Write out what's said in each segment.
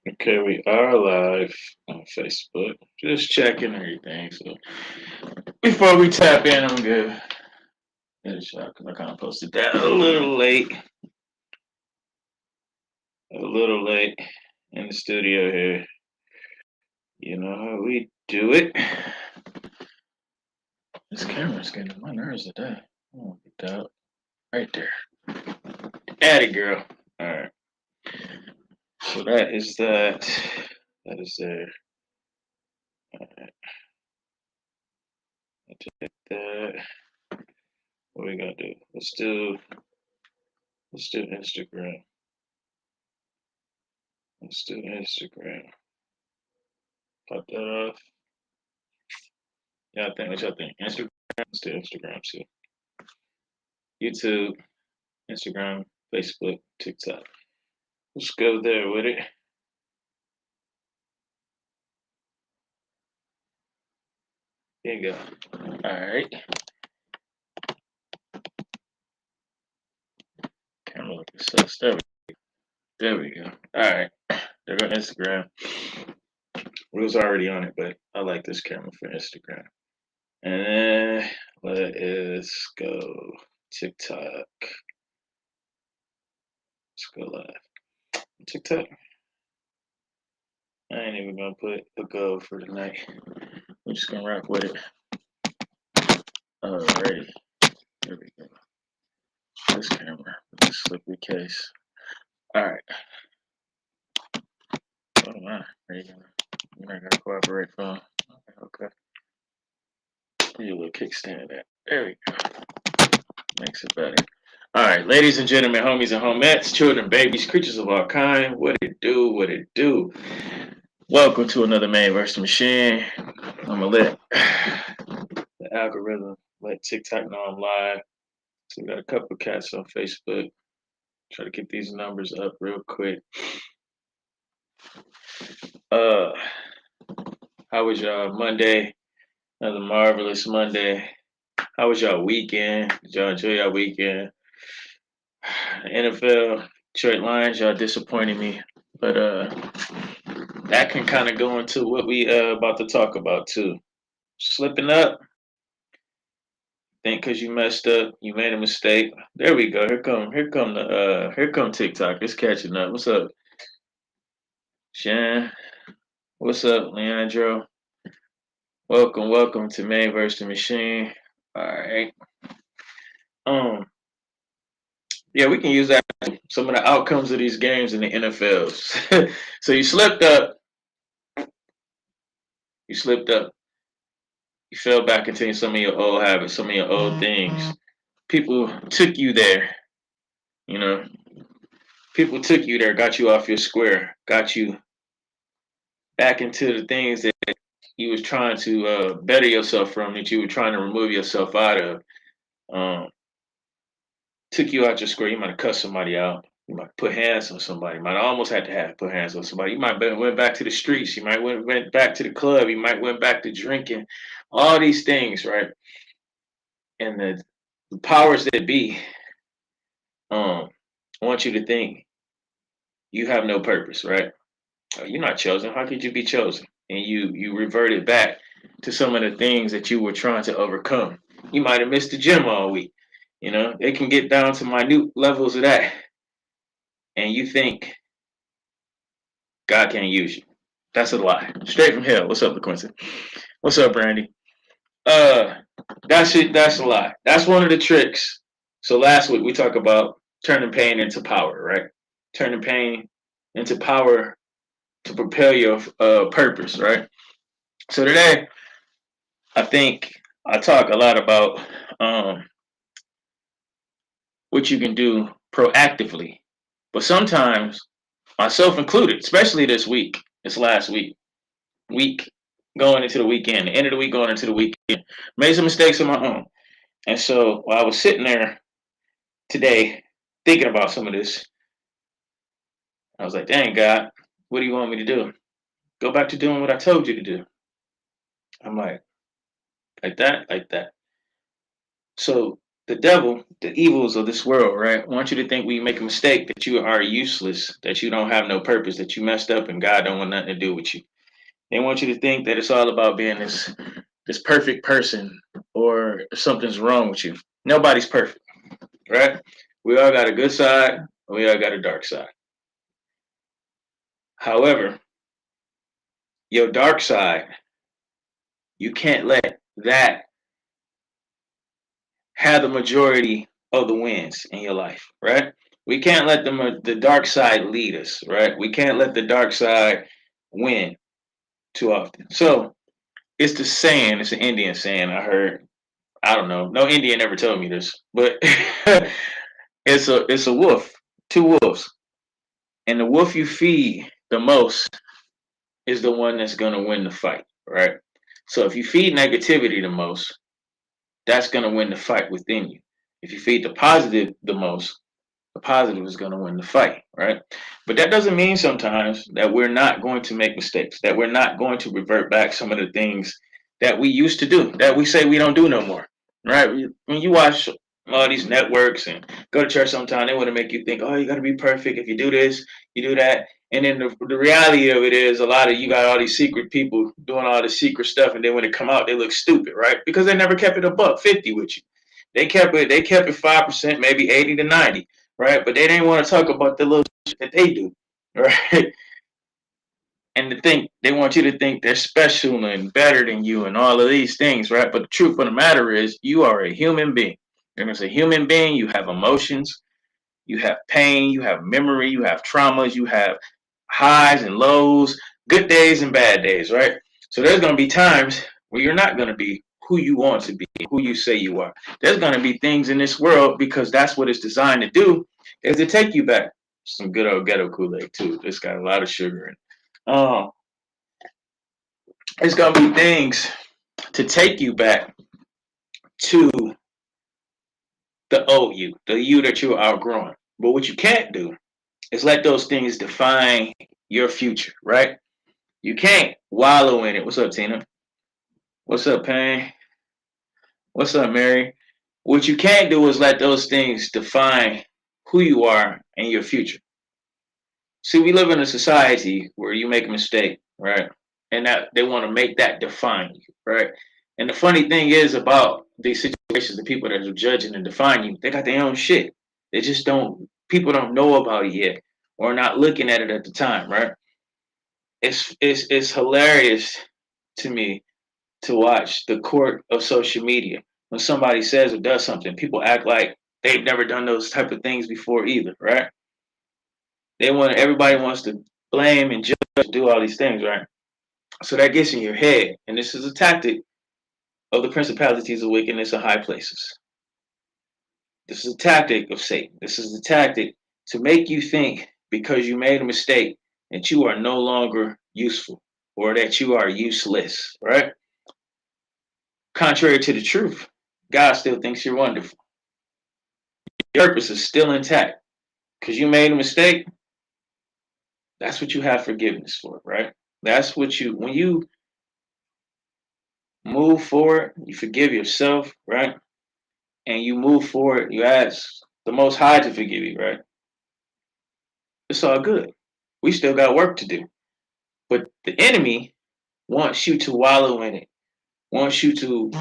Okay, we are live on Facebook. Just checking everything. So before we tap in, I'm good. Get a shot because I kind of posted that a little late in the studio here. You know how we do it. This camera's getting on my nerves today. Oh, get that right there. Addie girl. All right. So that is that. That is there. All right. I take that. What we gonna do? Let's do Instagram. Let's do Instagram. Pop that off. Yeah, I think what y'all think. Instagram, let's do Instagram too. YouTube, Instagram, Facebook, TikTok. Let's go there with it. There you go. All right. Camera looking sus. There we go. All right. There go Instagram. We was already on it, but I like this camera for Instagram. And then let us go TikTok. Let's go live. TikTok. I ain't even gonna put a go for tonight. We're just gonna rock with it. Alrighty. There we go. This camera with this slippery case. Alright. Oh my. You're not gonna cooperate, phone. Okay. Give you a little kickstand that. There we go. Makes it better. Alright, ladies and gentlemen, homies and homettes, children, babies, creatures of all kind. What it do, what it do. Welcome to another Man vs. Machine. I'ma let the algorithm let TikTok know I'm live. So we got a couple cats on Facebook. Try to get these numbers up real quick. Uh, how was y'all Monday? Another marvelous Monday. How was y'all weekend? Did y'all enjoy y'all weekend? NFL, Detroit Lions, y'all disappointed me. But that can kind of go into what we about to talk about too. Slipping up. Think because you messed up, you made a mistake. There we go. Here come TikTok. It's catching up. What's up, Shan? What's up, Leandro? Welcome to Man vs. the Machine. All right. Um, yeah, we can use that. Some of the outcomes of these games in the NFL. So you slipped up. You slipped up. You fell back into some of your old habits, some of your old things. People took you there. You know, people took you there, got you off your square, got you back into the things that you was trying to better yourself from, that you were trying to remove yourself out of. Um, took you out your square. You might have cussed somebody out. You might put hands on somebody. You might almost have to have put hands on somebody. You might have went back to the streets. You might went back to the club. You might went back to drinking. All these things, right? And the powers that be um want you to think you have no purpose, right? You're not chosen. How could you be chosen? And you reverted back to some of the things that you were trying to overcome. You might have missed the gym all week. You know, they can get down to minute levels of that. And you think God can't use you. That's a lie. Straight from hell. What's up, LaQuincy? What's up, Brandy? Uh, that's a lie. That's one of the tricks. So last week we talked about turning pain into power, right? Turning pain into power to propel your purpose, right? So today, I think I talk a lot about um, what you can do proactively, but sometimes, myself included, especially this last week going into the weekend, the end of the week going into the weekend, made some mistakes of my own. And so while I was sitting there today thinking about some of this, I was like, dang, God, what do you want me to do? Go back to doing what I told you to do. I'm like that, like that. So The devil, the evils of this world, right? Want you to think when you make a mistake that you are useless, that you don't have no purpose, that you messed up and God don't want nothing to do with you. They want you to think that it's all about being this perfect person or something's wrong with you. Nobody's perfect, right? We all got a good side, we all got a dark side. However, your dark side, you can't let that have the majority of the wins in your life, right? We can't let the dark side lead us, right? We can't let the dark side win too often. So it's the saying, it's an Indian saying I heard. I don't know. No Indian ever told me this, but it's a wolf, two wolves, and the wolf you feed the most is the one that's gonna win the fight, right? So if you feed negativity the most, that's gonna win the fight within you. If you feed the positive the most, the positive is going to win the fight, right? But that doesn't mean sometimes that we're not going to make mistakes, that we're not going to revert back some of the things that we used to do, that we say we don't do no more, right? When you watch all these networks and go to church sometime, they want to make you think, oh, you got to be perfect. If you do this, you do that. And then the reality of it is a lot of you got all these secret people doing all this secret stuff. And then when they come out, they look stupid, right? Because they never kept it a buck 50 with you. They kept it 5%, maybe 80 to 90, right? But they didn't want to talk about the little shit that they do, right? And to think they want you to think they're special and better than you and all of these things, right? But the truth of the matter is you are a human being. And as a human being, you have emotions, you have pain, you have memory, you have traumas, you have highs and lows, good days and bad days, right? So there's going to be times where you're not going to be who you want to be, who you say you are. There's going to be things in this world because that's what it's designed to do, is to take you back. Some good old ghetto Kool-Aid too. It's got a lot of sugar in it. Um, it's going to be things to take you back to the old you, the you that you're outgrowing. But what you can't do is let those things define your future, right? You can't wallow in it. What's up, Tina? What's up, Payne? What's up, Mary? What you can't do is let those things define who you are and your future. See, we live in a society where you make a mistake, right? And that they want to make that define you, right? And the funny thing is about these situations, the people that are judging and defining you, they got their own shit. They just don't, people don't know about it yet or not looking at it at the time, right? It's hilarious to me to watch the court of social media. When somebody says or does something, people act like they've never done those type of things before either, right? Everybody wants to blame and judge and do all these things, right? So that gets in your head. And this is a tactic of the principalities of wickedness in high places. This is a tactic of Satan. This is a tactic to make you think because you made a mistake that you are no longer useful or that you are useless, right? Contrary to the truth, God still thinks you're wonderful. Your purpose is still intact. Because you made a mistake, that's what you have forgiveness for, right? That's what when you move forward, you forgive yourself, right? And you move forward, you ask the Most High to forgive you, right? It's all good. We still got work to do. But the enemy wants you to wallow in it, wants you to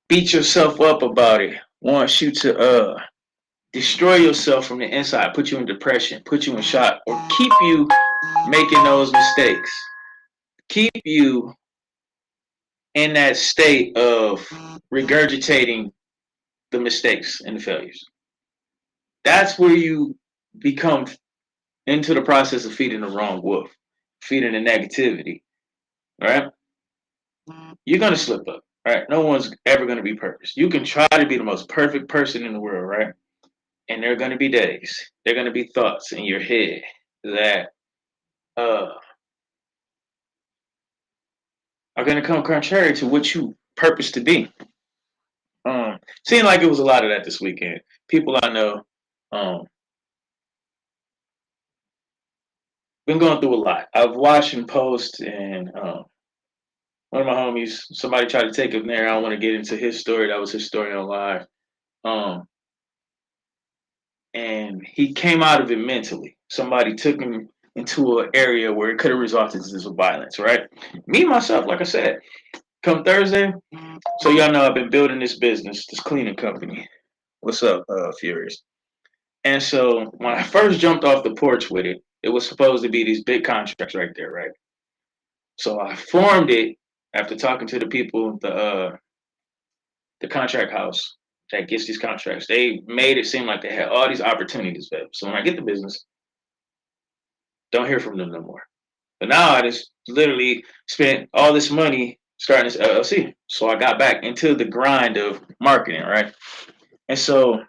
beat yourself up about it, wants you to destroy yourself from the inside, put you in depression, put you in shock, or keep you making those mistakes, keep you in that state of regurgitating the mistakes and the failures. That's where you become into the process of feeding the wrong wolf, feeding the negativity, right? You're going to slip up, right? No one's ever going to be perfect. You can try to be the most perfect person in the world, right? And there are going to be days, there are going to be thoughts in your head that uh, are going to come contrary to what you purpose to be. Seemed like it was a lot of that this weekend. People I know um, been going through a lot. I've watched and post, and one of my homies, somebody tried to take him there. I don't want to get into his story. That was his story on live. Um, and he came out of it mentally. Somebody took him into an area where it could have resulted in some violence, right? Me myself, like I said, come Thursday. So y'all know I've been building this business, this cleaning company. What's up, Furious? And so when I first jumped off the porch with it, it was supposed to be these big contracts right there, right? So I formed it after talking to the people, the contract house that gets these contracts. They made it seem like they had all these opportunities, babe. So when I get the business, don't hear from them no more. But now I just literally spent all this money starting this LLC. So I got back into the grind of marketing, right? And so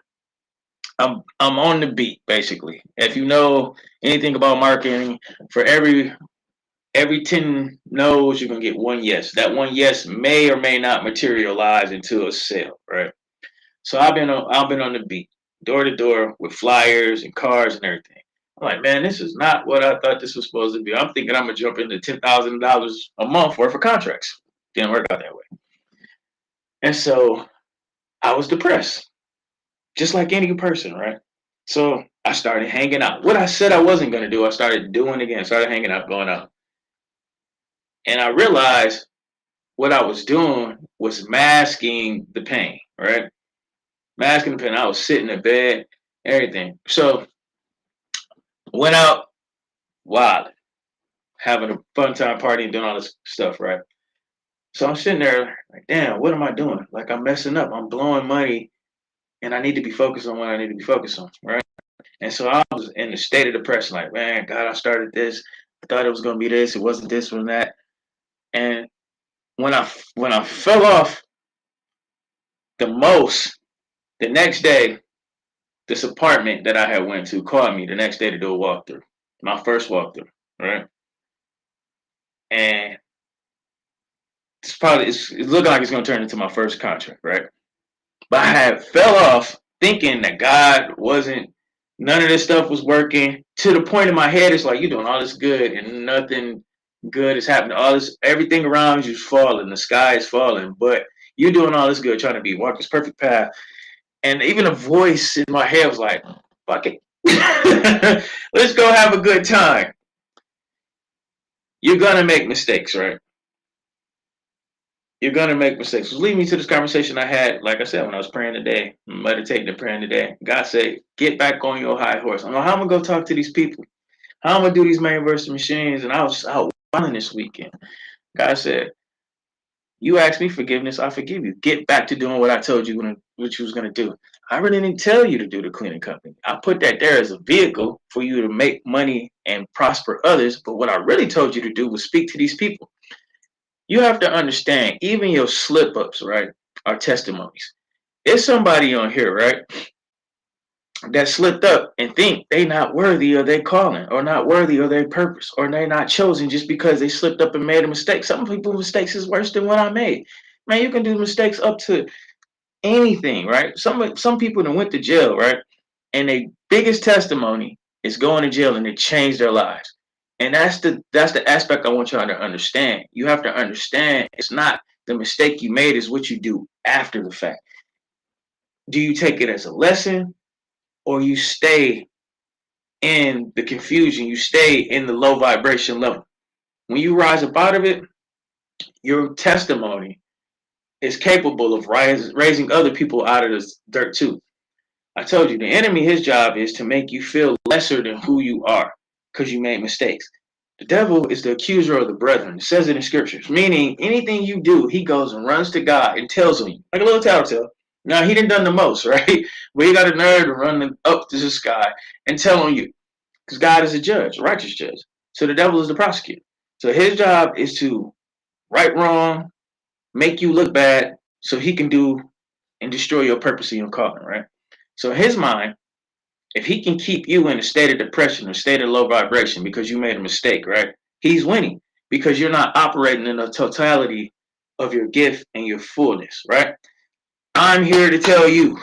I'm on the beat basically. If you know anything about marketing, for every 10 no's, you're gonna get one yes. That one yes may or may not materialize into a sale, right? So I've been on the beat, door to door with flyers and cards and everything. I'm like, man, this is not what I thought this was supposed to be. I'm thinking I'm gonna jump into $10,000 a month worth of contracts. Didn't work out that way. And so I was depressed, just like any person, right? So I started hanging out. What I said I wasn't gonna do, I started doing again. Started hanging out, going out, and I realized what I was doing was masking the pain, right? Masking the pain. I was sitting in bed, everything. So went out wild, having a fun time partying, doing all this stuff, right? So I'm sitting there like, damn, what am I doing? Like I'm messing up. I'm blowing money and I need to be focused on what I need to be focused on, right? And so I was in a state of depression, like, man, God, I started this. I thought it was gonna be this, it wasn't this or that. And when I fell off the most, the next day, this apartment that I had went to called me the next day to do a walkthrough. My first walkthrough, right? And it's looking like it's gonna turn into my first contract, right? But I had fell off thinking that God wasn't, none of this stuff was working. To the point in my head, it's like you're doing all this good and nothing good is happening. All this, everything around you is falling. The sky is falling, but you're doing all this good, trying to be walk this perfect path. And even a voice in my head was like, "Fuck it, let's go have a good time." You're gonna make mistakes, right? You're gonna make mistakes. Which lead me to this conversation I had, like I said, when I was praying today, meditating and praying today. God said, "Get back on your high horse." I'm like, how am I gonna go talk to these people? How am I gonna do these main verse machines? And I was out wilding this weekend. God said, "You asked me forgiveness, I forgive you. Get back to doing what I told you what you was gonna do." I really didn't tell you to do the cleaning company. I put that there as a vehicle for you to make money and prosper others. But what I really told you to do was speak to these people. You have to understand, even your slip ups, right, are testimonies. There's somebody on here, right, that slipped up and think they not worthy of their calling or not worthy of their purpose or they not chosen just because they slipped up and made a mistake. Some people's mistakes is worse than what I made. Man, you can do mistakes up to anything, right? Some people that went to jail, right, and their biggest testimony is going to jail and it changed their lives. And that's the aspect I want y'all to understand. You have to understand it's not the mistake you made, is what you do after the fact. Do you take it as a lesson or you stay in the confusion, you stay in the low vibration level? When you rise up out of it, your testimony is capable of raising other people out of this dirt too. I told you, the enemy, his job is to make you feel lesser than who you are because you made mistakes. The devil is the accuser of the brethren. It says it in scriptures, meaning anything you do, he goes and runs to God and tells on you, like a little tattletale. Now, he didn't done the most, right? But he got a nerve to run up to the sky and tell on you because God is a judge, a righteous judge. So the devil is the prosecutor. So his job is to right wrong, make you look bad so he can do and destroy your purpose and your calling, right? So in his mind, if he can keep you in a state of depression or state of low vibration because you made a mistake, right? He's winning because you're not operating in the totality of your gift and your fullness, right? I'm here to tell you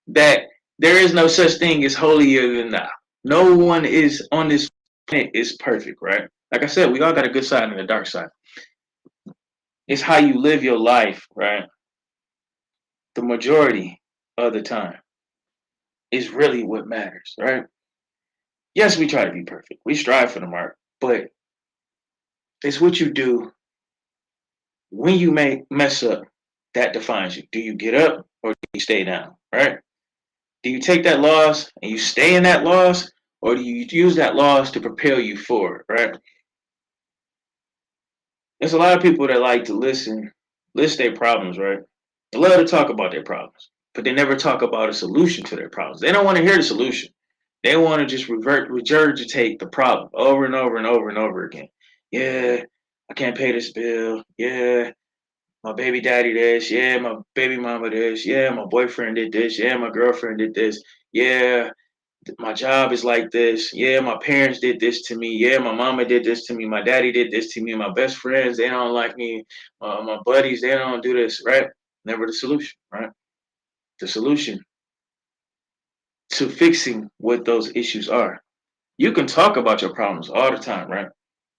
that there is no such thing as holier than thou. No one is on this planet is perfect, right? Like I said, we all got a good side and a dark side. It's how you live your life, right? The majority of the time is really what matters, right? Yes, we try to be perfect. We strive for the mark, but it's what you do when you may mess up that defines you. Do you get up or do you stay down, right? Do you take that loss and you stay in that loss, or do you use that loss to propel you forward, right? There's a lot of people that like to list their problems, right? They love to talk about their problems, but they never talk about a solution to their problems. They don't want to hear the solution. They want to just regurgitate the problem over and over and over and over again. Yeah, I can't pay this bill. Yeah, my baby daddy this. Yeah, my baby mama this. Yeah, my boyfriend did this. Yeah, my girlfriend did this. Yeah, my job is like this. Yeah, my parents did this to me. Yeah, my mama did this to me. My daddy did this to me. My best friends, they don't like me. My buddies, they don't do this, right? Never the solution, right? The solution to fixing what those issues are. You can talk about your problems all the time, right?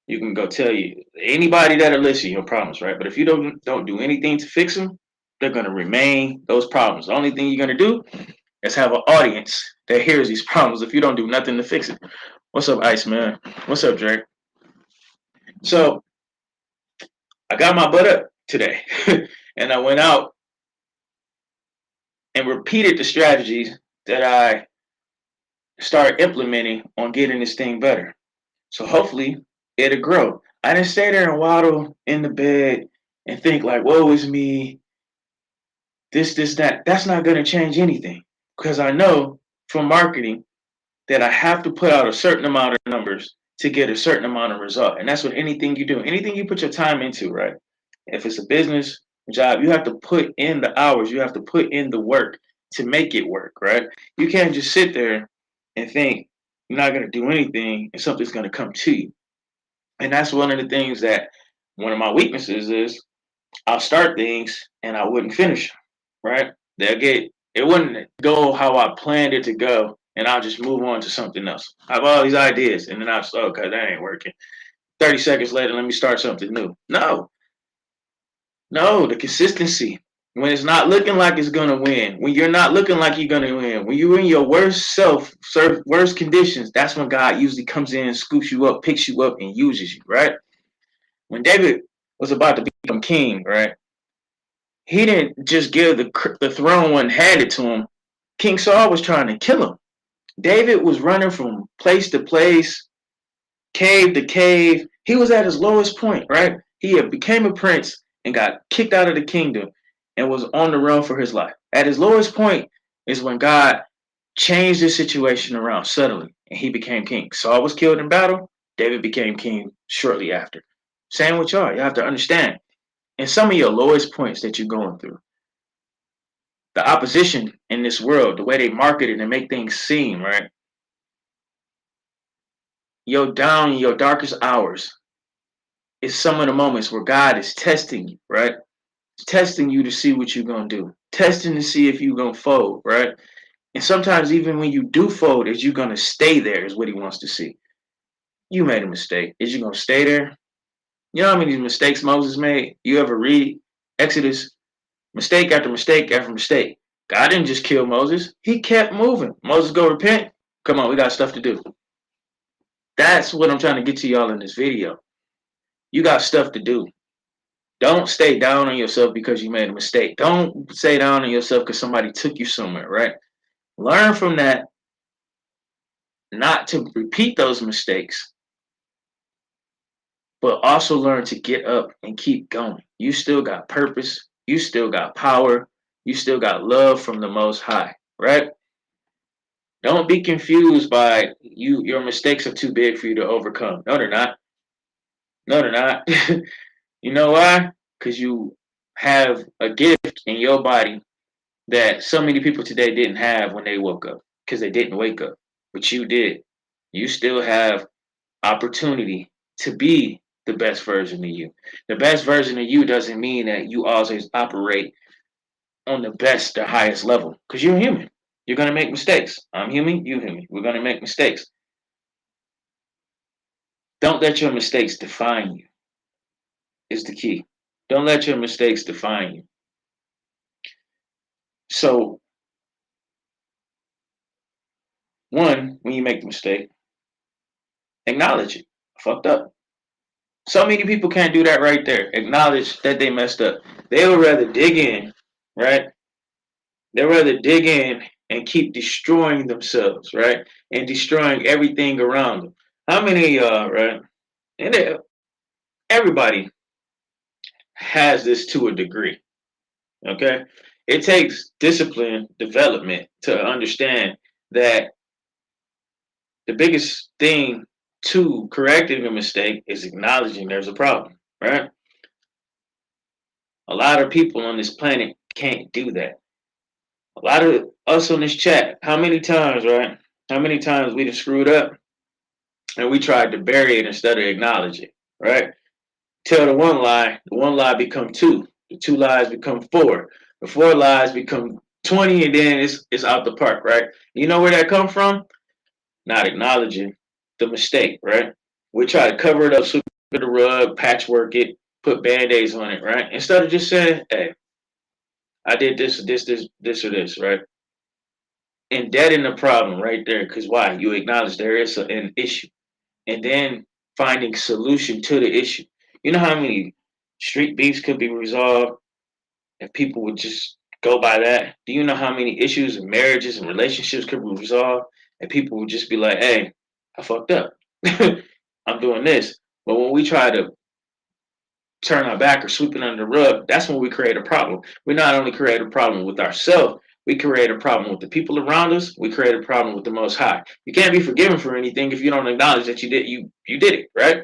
You can go tell you anybody that'll listen your problems, right? But if you don't do anything to fix them, they're gonna remain those problems. The only thing you're gonna do is have an audience that hears these problems if you don't do nothing to fix it. What's up, Ice Man? What's up, Drake? So I got my butt up today and I went out and repeated the strategies that I started implementing on getting this thing better. So hopefully it'll grow. I didn't stay there and waddle in the bed and think like, woe is me, this, that. That's not going to change anything because I know from marketing that I have to put out a certain amount of numbers to get a certain amount of result. And that's what anything you do, anything you put your time into, right? If it's a business job, you have to put in the hours, you have to put in the work to make it work, right? You can't just sit there and think you're not going to do anything and something's going to come to you. And that's one of the things that one of my weaknesses is I'll start things and I wouldn't finish, right? It wouldn't go how I planned it to go, and I'll just move on to something else. I have all these ideas, and then I'll say, okay, that ain't working. 30 seconds later, let me start something new. No, the consistency. When it's not looking like it's gonna win, when you're not looking like you're gonna win, when you're in your worst self, worst conditions, that's when God usually comes in, scoops you up, picks you up, and uses you, right? When David was about to become king, right? He didn't just give the throne when handed to him. King Saul was trying to kill him. David was running from place to place, cave to cave. He was at his lowest point, right? He had became a prince and got kicked out of the kingdom and was on the run for his life. At his lowest point is when God changed his situation around suddenly and he became king. Saul was killed in battle. David became king shortly after. Same with y'all. You have to understand. In some of your lowest points that you're going through, the opposition in this world, the way they market it and make things seem, right? Your darkest hours is some of the moments where God is testing you, right? Testing you to see what you're gonna do, testing to see if you're gonna fold, right? And sometimes even when you do fold, is you gonna stay there is what he wants to see. You made a mistake. Is you gonna stay there? You know how many mistakes Moses made? You ever read Exodus? Mistake after mistake after mistake. God didn't just kill Moses. He kept moving. Moses, go repent. Come on, we got stuff to do. That's what I'm trying to get to y'all in this video. You got stuff to do. Don't stay down on yourself because you made a mistake. Don't stay down on yourself because somebody took you somewhere, right? Learn from that, not to repeat those mistakes, but also learn to get up and keep going. You still got purpose. You still got power. You still got love from the Most High, right? Don't be confused by you. Your mistakes are too big for you to overcome. No, they're not. No, they're not. You know why? Because you have a gift in your body that so many people today didn't have when they woke up because they didn't wake up, but you did. You still have opportunity to be the best version of you. The best version of you doesn't mean that you always operate on the best, the highest level because you're human. You're going to make mistakes. I'm human, you human. We're going to make mistakes. Don't let your mistakes define you, is the key. Don't let your mistakes define you. So One, when you make the mistake, acknowledge it. I fucked up. So many people can't do that right there. Acknowledge that they messed up. They would rather dig in, right? They'd rather dig in and keep destroying themselves, right? And destroying everything around them. How many, right? And everybody has this to a degree, okay? It takes discipline, development to understand that the biggest thing to correcting a mistake is acknowledging there's a problem, right? A lot of people on this planet can't do that. A lot of us on this chat, how many times, right? How many times we just screwed up and we tried to bury it instead of acknowledge it, right? Tell the one lie become two, the two lies become four, the four lies become 20, and then it's out the park, right? You know where that come from? Not acknowledging the mistake, right? We try to cover it up, sweep it the rug, patchwork it, put band-aids on it, right? Instead of just saying, hey, I did this, or this, right? And that in the problem right there, because why? You acknowledge there is an issue. And then finding solution to the issue. You know how many street beefs could be resolved if people would just go by that? Do you know how many issues and marriages and relationships could be resolved and people would just be like, hey, I fucked up. I'm doing this. But when we try to turn our back or sweep it under the rug, that's when we create a problem. We not only create a problem with ourselves, we create a problem with the people around us. We create a problem with the Most High. You can't be forgiven for anything if you don't acknowledge that you did it, right?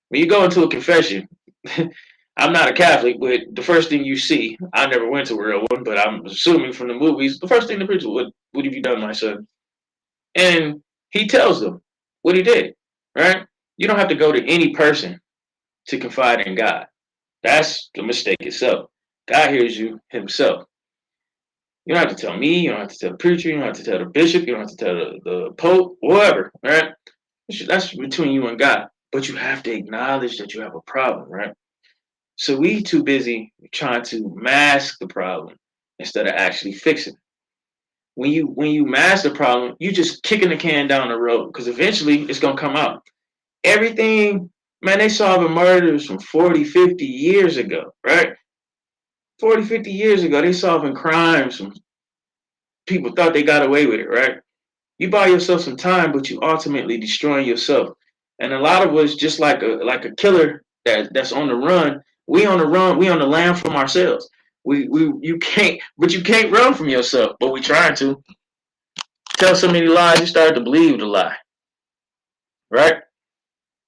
When you go into a confession, I'm not a Catholic, but the first thing you see, I never went to a real one, but I'm assuming from the movies, the first thing the preacher, what have you done, my son? And he tells them what he did, right? You don't have to go to any person to confide in God. That's the mistake itself. God hears you himself. You don't have to tell me, you don't have to tell the preacher, you don't have to tell the bishop, you don't have to tell the pope, whoever, right? That's between you and God. But you have to acknowledge that you have a problem, right? So we too busy trying to mask the problem instead of actually fixing it. When you mask the problem, you just kicking the can down the road because eventually it's gonna come out. Everything, man, they solving murders from 40, 50 years ago, right? 40, 50 years ago, they solving crimes from people thought they got away with it, right? You buy yourself some time, but you ultimately destroying yourself. And a lot of us, just like a killer that's on the run, we on the run, we on the lam from ourselves. We you can't, but you can't run from yourself. But we trying to tell so many lies, you start to believe the lie, right?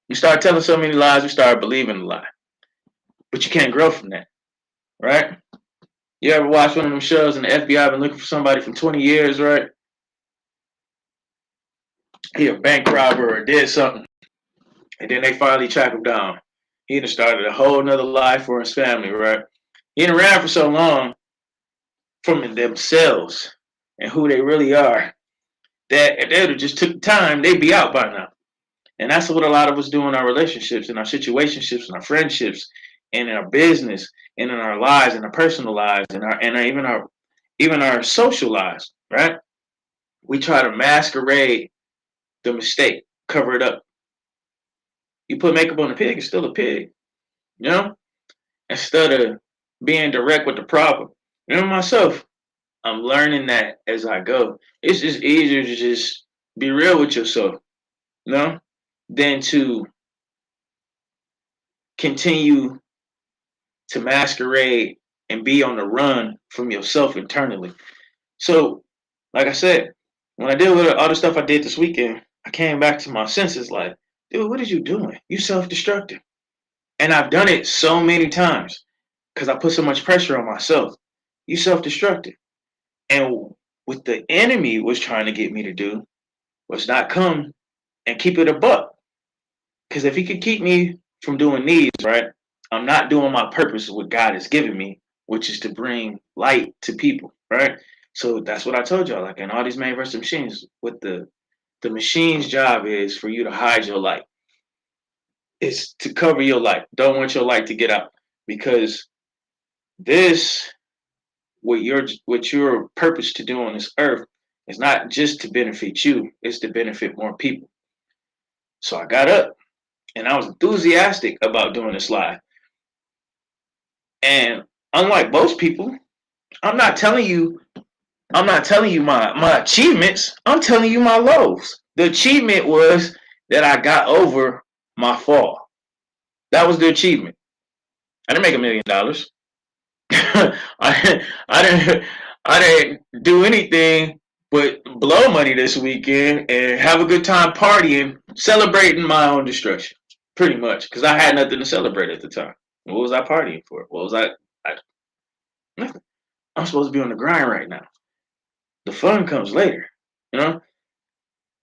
You start telling so many lies, you start believing the lie. But you can't grow from that, right? You ever watch one of them shows and the FBI been looking for somebody for 20 years, right? He a bank robber or did something, and then they finally track him down. He done started a whole nother life for his family, right? He done ran for so long from themselves and who they really are that if they would have just took time, they'd be out by now. And that's what a lot of us do in our relationships, in our situationships, in our friendships, and in our business, and in our lives, in our personal lives, even our social lives, right? We try to masquerade the mistake, cover it up. You put makeup on a pig, it's still a pig, you know? Instead of being direct with the problem. You know, myself, I'm learning that as I go. It's just easier to just be real with yourself, you know, than to continue to masquerade and be on the run from yourself internally. So, like I said, when I did with all the stuff I did this weekend, I came back to my senses like, dude, what are you doing? You self-destructive. And I've done it so many times because I put so much pressure on myself. You self-destructive. And what the enemy was trying to get me to do was not come and keep it a buck. Because if he could keep me from doing these, right, I'm not doing my purpose of what God has given me, which is to bring light to people, right? So that's what I told y'all. Like in all these main versus machines, what the machine's job is for you to hide your light. It's to cover your light. Don't want your light to get out. Because this what your purpose to do on this earth It's not just to benefit you, it's to benefit more people. So I got up and I was enthusiastic about doing this live. And unlike most people, I'm not telling you my achievements. I'm telling you my lows. The achievement was that I got over my fall. That was the achievement. I didn't make $1 million. I didn't do anything but blow money this weekend and have a good time partying, celebrating my own destruction. Pretty much, because I had nothing to celebrate at the time. What was I partying for? What was I nothing. I'm supposed to be on the grind right now. The fun comes later, you know.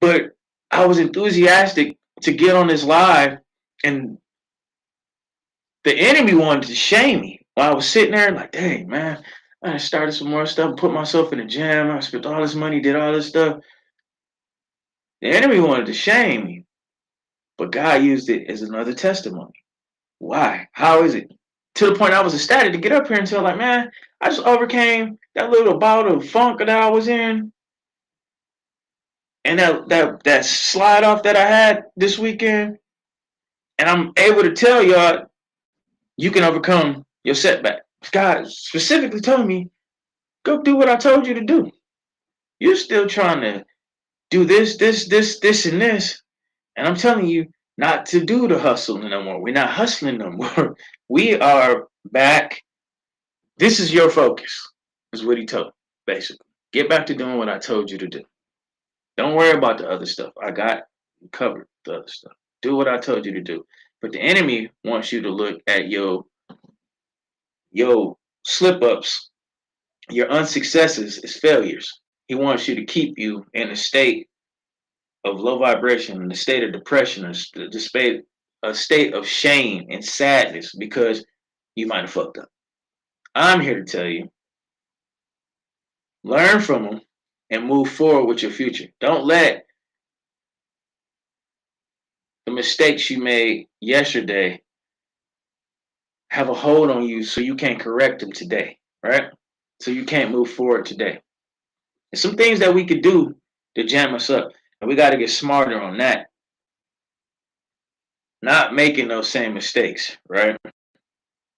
But I was enthusiastic to get on this live, and the enemy wanted to shame me. While I was sitting there, like, dang, man, I started some more stuff, put myself in the gym. I spent all this money, did all this stuff. The enemy wanted to shame me, but God used it as another testimony. Why? How is it? To the point I was ecstatic to get up here and tell, like, man, I just overcame that little bout of funk that I was in, and that slide off that I had this weekend, and I'm able to tell y'all you can overcome your setback. God specifically told me, go do what I told you to do. You're still trying to do this, and this. And I'm telling you not to do the hustle no more. We're not hustling no more. We are back. This is your focus, is what he told me, basically. Get back to doing what I told you to do. Don't worry about the other stuff. I got covered the other stuff. Do what I told you to do. But the enemy wants you to look at your slip ups, your unsuccesses as failures. He wants you to keep you in a state of low vibration, in a state of depression, a state of shame and sadness because you might have fucked up. I'm here to tell you, learn from them and move forward with your future. Don't let the mistakes you made yesterday have a hold on you so you can't correct them today, right? So you can't move forward today. There's some things that we could do to jam us up, and we got to get smarter on that. Not making those same mistakes, right?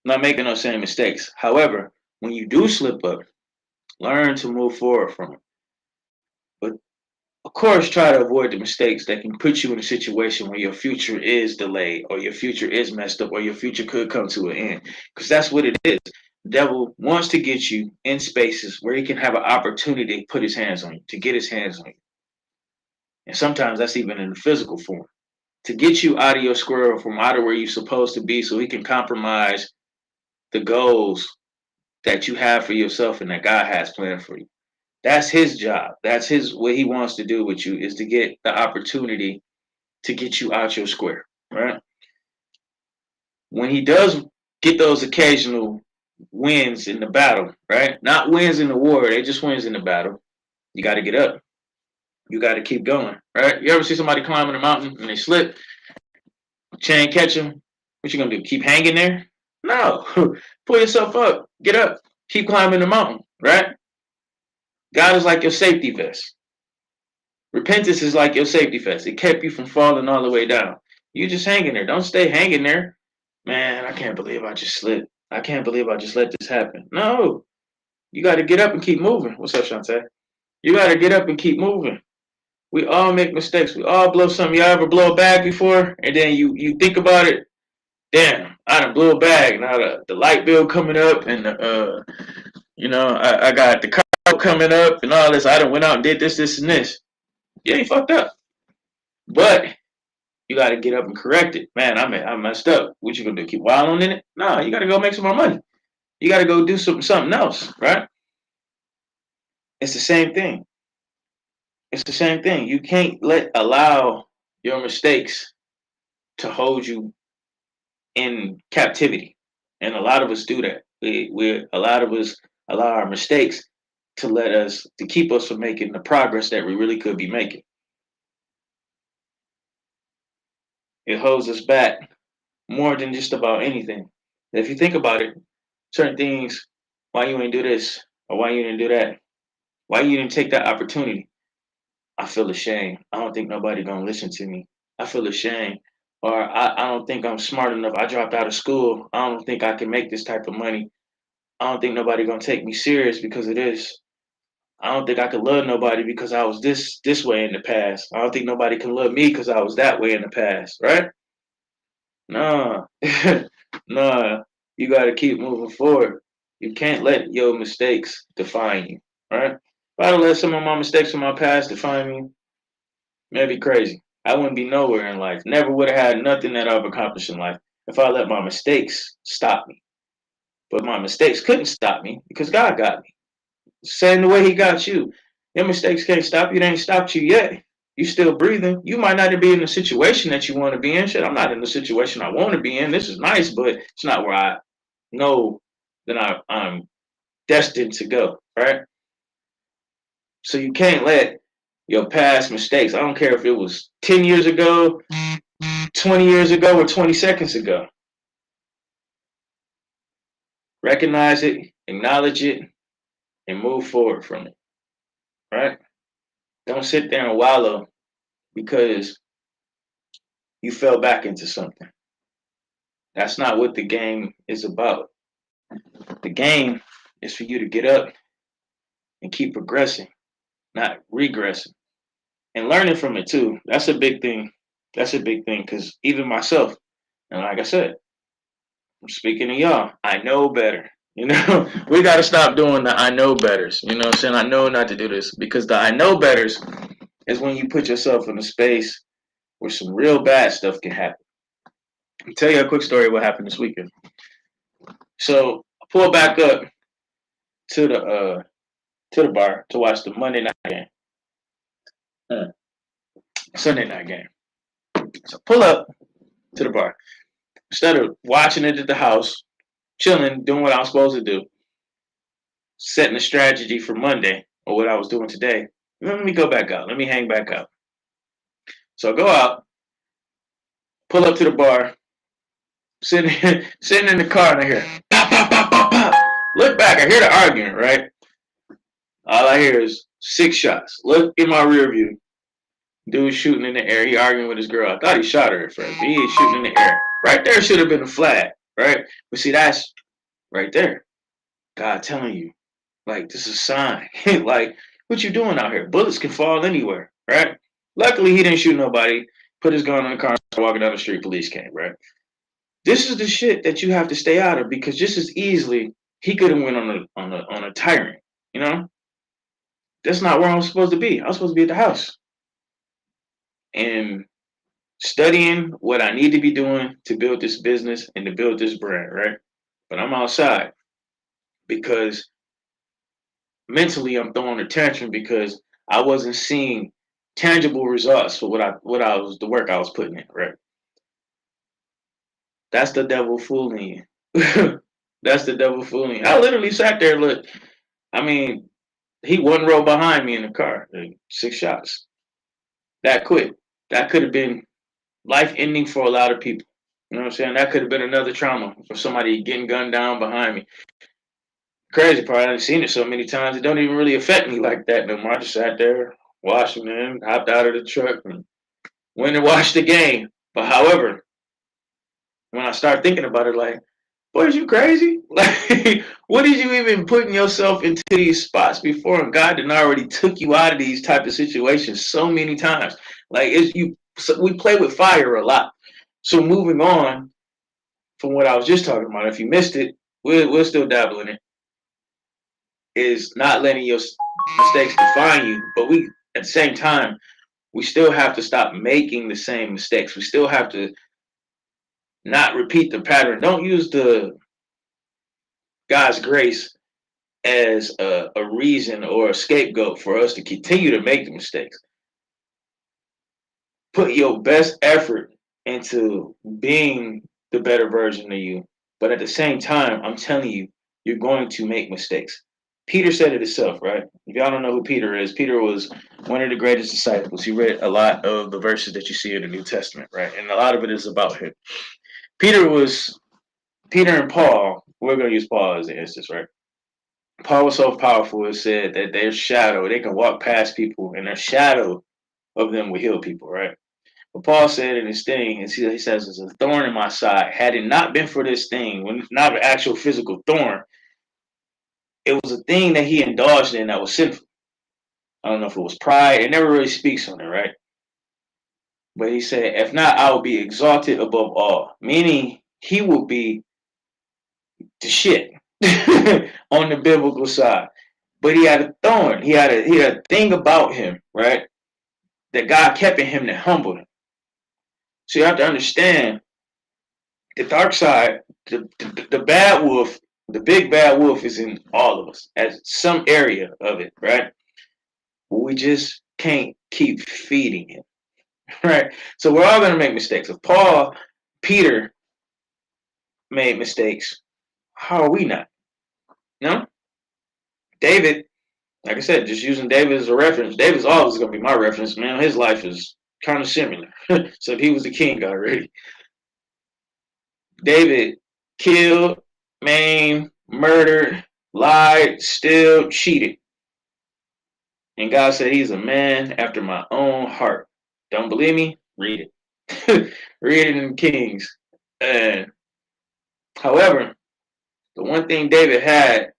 Not making those same mistakes. However, when you do slip up, learn to move forward from it. But of course, try to avoid the mistakes that can put you in a situation where your future is delayed or your future is messed up or your future could come to an end. Because that's what it is. The devil wants to get you in spaces where he can have an opportunity to put his hands on you, to get his hands on you. And sometimes that's even in the physical form. To get you out of your square from out of where you're supposed to be so he can compromise the goals that you have for yourself and that God has planned for you. That's his job. That's what he wants to do with you is to get the opportunity to get you out your square, right? When he does get those occasional wins in the battle, right? Not wins in the war, they just wins in the battle. You got to get up. You got to keep going, right? You ever see somebody climbing a mountain and they slip, chain catch them? What you gonna do? Keep hanging there? No. Pull yourself up. Get up. Keep climbing the mountain, right? God is like your safety vest. Repentance is like your safety vest. It kept you from falling all the way down. You just hanging there. Don't stay hanging there. Man, I can't believe I just slipped. I can't believe I just let this happen. No. You got to get up and keep moving. What's up, Shantae? You got to get up and keep moving. We all make mistakes. We all blow something. Y'all ever blow a bag before? And then you think about it. Damn, I done blew a bag. Now the light bill coming up and I got the car coming up and all this. I done went out and did this, and this. Yeah, you fucked up. But you got to get up and correct it. Man, I messed up. What you gonna do? Keep wilding in it? No, you got to go make some more money. You got to go do something else, right? It's the same thing. It's the same thing. You can't allow your mistakes to hold you in captivity, and a lot of us do that. A lot of us allow our mistakes to keep us from making the progress that we really could be making. It holds us back more than just about anything. If you think about it, certain things, why you ain't do this or why you didn't do that, why you didn't take that opportunity. I feel ashamed. I don't think nobody gonna listen to me. I feel ashamed. Or I don't think I'm smart enough. I dropped out of school. I don't think I can make this type of money. I don't think nobody gonna take me serious because of this. I don't think I could love nobody because I was this way in the past. I don't think nobody can love me because I was that way in the past, right? Nah, nah. You gotta keep moving forward. You can't let your mistakes define you, right? If I'd let some of my mistakes from my past define me, that'd be crazy. I wouldn't be nowhere in life. Never would have had nothing that I've accomplished in life if I let my mistakes stop me. But my mistakes couldn't stop me because God got me. Same the way He got you. Your mistakes can't stop you. They ain't stopped you yet. You still breathing. You might not be in the situation that you want to be in. Shit, I'm not in the situation I want to be in. This is nice, but it's not where I know that I'm destined to go. Right. So you can't let your past mistakes. I don't care if it was 10 years ago, 20 years ago, or 20 seconds ago. Recognize it, acknowledge it, and move forward from it. Right. Don't sit there and wallow because you fell back into something. That's not what the game is about. The game is for you to get up and keep progressing, not regressing, and learning from it too. That's a big thing. That's a big thing because even myself, and like I said, I'm speaking to y'all. I know better. You know, we got to stop doing the I know betters. You know what I'm saying? I know not to do this because the I know betters is when you put yourself in a space where some real bad stuff can happen. I'll tell you a quick story of what happened this weekend. So I pulled back up to the bar to watch the Monday night game, Sunday night game. So pull up to the bar instead of watching it at the house, chilling, doing what I was supposed to do, setting a strategy for Monday or what I was doing today. Let me go back out. Let me hang back out. So I go out, pull up to the bar, sitting sitting in the car, and I hear pop, pop, pop, pop, pop. Look back, I hear the arguing. Right, all I hear is 6 shots. Look in my rear view. Dude shooting in the air. He arguing with his girl. I thought he shot her at first. But he is shooting in the air. Right there should have been a flag. Right? But see, that's right there. God telling you, like, this is a sign. Like, what you doing out here? Bullets can fall anywhere. Right? Luckily, he didn't shoot nobody. Put his gun in the car, walking down the street. Police came. Right? This is the shit that you have to stay out of because just as easily he could have went on a tyrant. You know? That's not where I'm supposed to be. I'm supposed to be at the house. And studying what I need to be doing to build this business and to build this brand, right? But I'm outside because mentally I'm throwing a tantrum because I wasn't seeing tangible results for what I was the work I was putting in, right? That's the devil fooling you. That's the devil fooling you. I literally sat there, look, I mean, he one row behind me in the car, like 6 shots. That quick. That could have been life ending for a lot of people. You know what I'm saying? That could have been another trauma for somebody getting gunned down behind me. Crazy part, I've seen it so many times, it don't even really affect me like that no more. I just sat there, watched them, hopped out of the truck, and went and watched the game. But however, when I start thinking about it, like, boy, is you crazy? Like, what did you even putting yourself into these spots before? And God done already took you out of these type of situations so many times. Like, it's you. So we play with fire a lot. So moving on from what I was just talking about, if you missed it, we'll still dabble in it. Is not letting your mistakes define you, but we at the same time we still have to stop making the same mistakes. We still have to not repeat the pattern. Don't use the God's grace as a reason or a scapegoat for us to continue to make the mistakes. Put your best effort into being the better version of you, but at the same time, I'm telling you, you're going to make mistakes. Peter said it himself, right? If y'all don't know who Peter is, Peter was one of the greatest disciples. He read a lot of the verses that you see in the New Testament, right? And a lot of it is about him. Peter and Paul, we're going to use Paul as an instance, right? Paul was so powerful, it said that their shadow, they can walk past people and their shadow of them would heal people, right? But Paul said in his thing, he says, it's a thorn in my side. Had it not been for this thing, when not an actual physical thorn, it was a thing that he indulged in that was sinful. I don't know if it was pride. It never really speaks on it, right? But he said, if not, I will be exalted above all. Meaning he will be the shit on the biblical side. But he had a thorn. He had a thing about him, right? That God kept in him that humbled him. So you have to understand the dark side, the bad wolf, the big bad wolf is in all of us as some area of it, right? But we just can't keep feeding it, right? So we're all going to make mistakes. If Peter made mistakes, how are we not? No? David, like I said, just using David as a reference, David's always going to be my reference, man. His life is kind of similar. So if he was the king already. David killed, maimed, murdered, lied, steal, cheated. And God said he's a man after my own heart. Don't believe me? Read it. Read it in Kings. And however, the one thing David had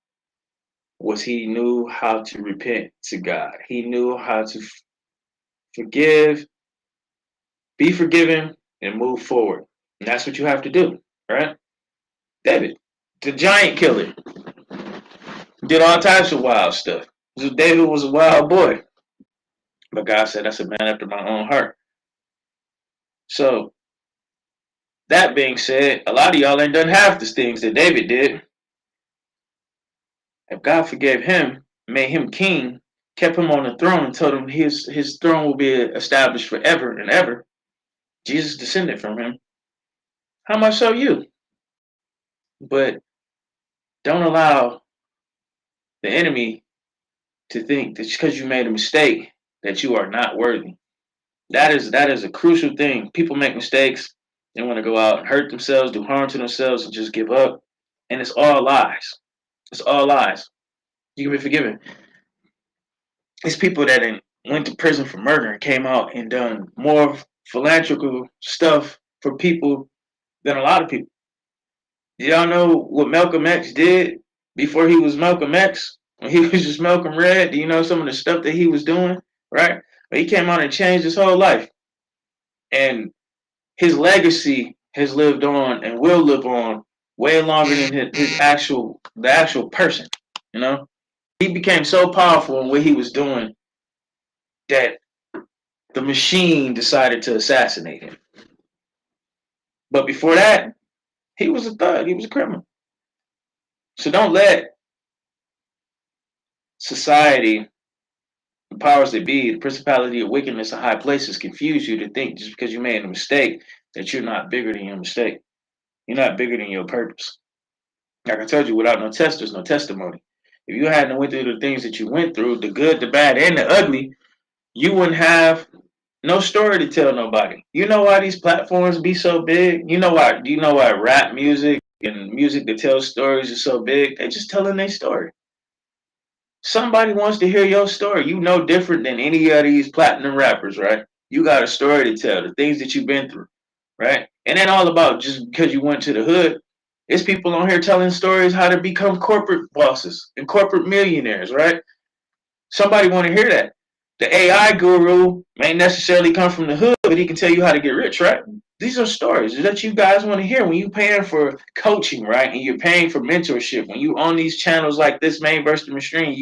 was he knew how to repent to God. He knew how to forgive, be forgiven, and move forward. And that's what you have to do, right? David, the giant killer, did all types of wild stuff. So David was a wild boy. But God said, that's a man after my own heart. So that being said, a lot of y'all ain't done half the things that David did. If God forgave him, made him king, kept him on the throne, and told him his throne will be established forever and ever, Jesus descended from him. How much so you? But don't allow the enemy to think that because you made a mistake that you are not worthy. That is a crucial thing. People make mistakes. They want to go out and hurt themselves, do harm to themselves, and just give up. And it's all lies. It's all lies. You can be forgiven. It's people that went to prison for murder and came out and done more philanthropical stuff for people than a lot of people. Do y'all know what Malcolm X did before he was Malcolm X? When he was just Malcolm Red, do you know some of the stuff that he was doing? Right? But he came out and changed his whole life. And his legacy has lived on and will live on way longer than the actual person. You know? He became so powerful in what he was doing that the machine decided to assassinate him. But before that, he was a thug. He was a criminal. So don't let society, the powers that be, the principality of wickedness in high places confuse you to think just because you made a mistake that you're not bigger than your mistake. You're not bigger than your purpose. Like I told you, without no test, there's no testimony. If you hadn't went through the things that you went through, the good, the bad, and the ugly, you wouldn't have no story to tell nobody. You know why these platforms be so big? You know why? Do you know why rap music and music that tells stories is so big? They just telling their story. Somebody wants to hear your story. You know different than any of these platinum rappers, right? You got a story to tell, the things that you've been through, right? And then all about just because you went to the hood. It's people on here telling stories how to become corporate bosses and corporate millionaires, right? Somebody want to hear that. The AI guru may necessarily come from the hood, but he can tell you how to get rich, right? These are stories that you guys want to hear when you're paying for coaching, right? And you're paying for mentorship. When you on these channels like this, Main versus the Machine,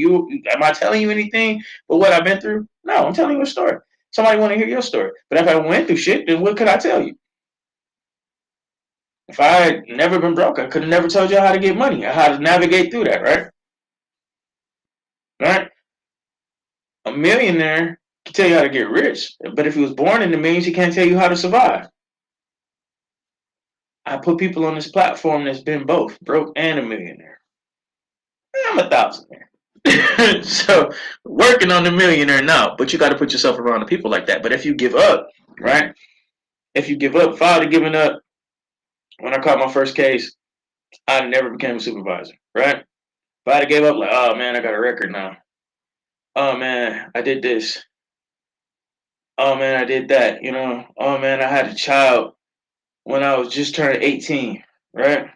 am I telling you anything but what I've been through? No, I'm telling you a story. Somebody want to hear your story. But if I went through shit, then what could I tell you? If I had never been broke, I could have never told you how to get money or how to navigate through that, right? Right? A millionaire can tell you how to get rich, but if he was born in the millions, he can't tell you how to survive. I put people on this platform that's been both broke and a millionaire. I'm a thousandaire. So working on the millionaire now, but you got to put yourself around the people like that. But if you give up, right? If you give up, if I would have given up when I caught my first case, I never became a supervisor, right? If I'd have gave up, like, oh man, I got a record now. Oh man, I did this. Oh man, I did that. Oh man, I had a child when I was just turned 18, right?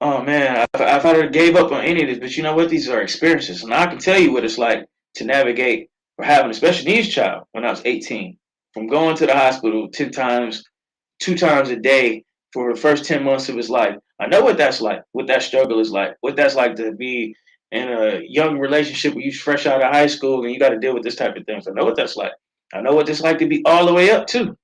Oh man, if I'd have gave up on any of this, but you know what? These are experiences, and I can tell you what it's like to navigate or having a special needs child when I was 18. From going to the hospital 10 times, 2 times a day for the first 10 months of his life. I know what that's like, what that struggle is like, what that's like to be in a young relationship where you're fresh out of high school and you got to deal with this type of things. I know what that's like. I know what it's like to be all the way up too.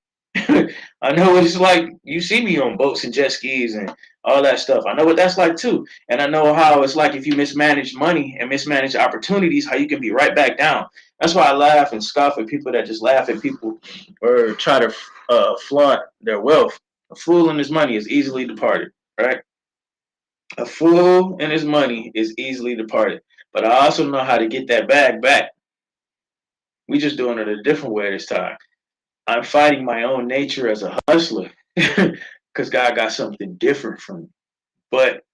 I know what it's like. You see me on boats and jet skis and all that stuff. I know what that's like too. And I know how it's like if you mismanage money and mismanage opportunities, how you can be right back down. That's why I laugh and scoff at people that just laugh at people or try to flaunt their wealth. A fool and his money is easily departed, right? A fool and his money is easily departed. But I also know how to get that bag back. We just doing it a different way this time. I'm fighting my own nature as a hustler because God got something different from me. But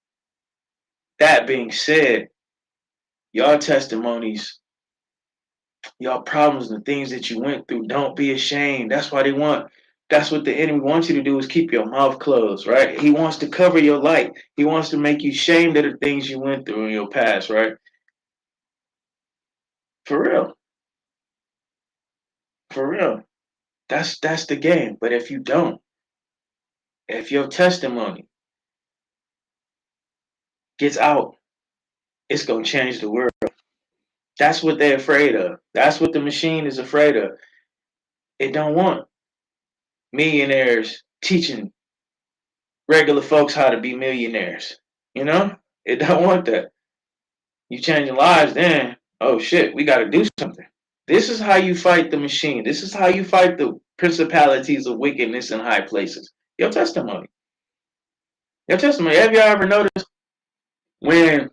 that being said, y'all testimonies, y'all problems, and the things that you went through, don't be ashamed. That's what the enemy wants you to do is keep your mouth closed, right? He wants to cover your light. He wants to make you ashamed of the things you went through in your past, right? For real. For real. That's the game. But if you don't, if your testimony gets out, it's gonna change the world. That's what they're afraid of. That's what the machine is afraid of. It don't want millionaires teaching regular folks how to be millionaires. You know? It don't want that. You changing lives then. Oh shit, we gotta do something. This is how you fight the machine. This is how you fight the principalities of wickedness in high places. Your testimony. Your testimony. Have y'all ever noticed when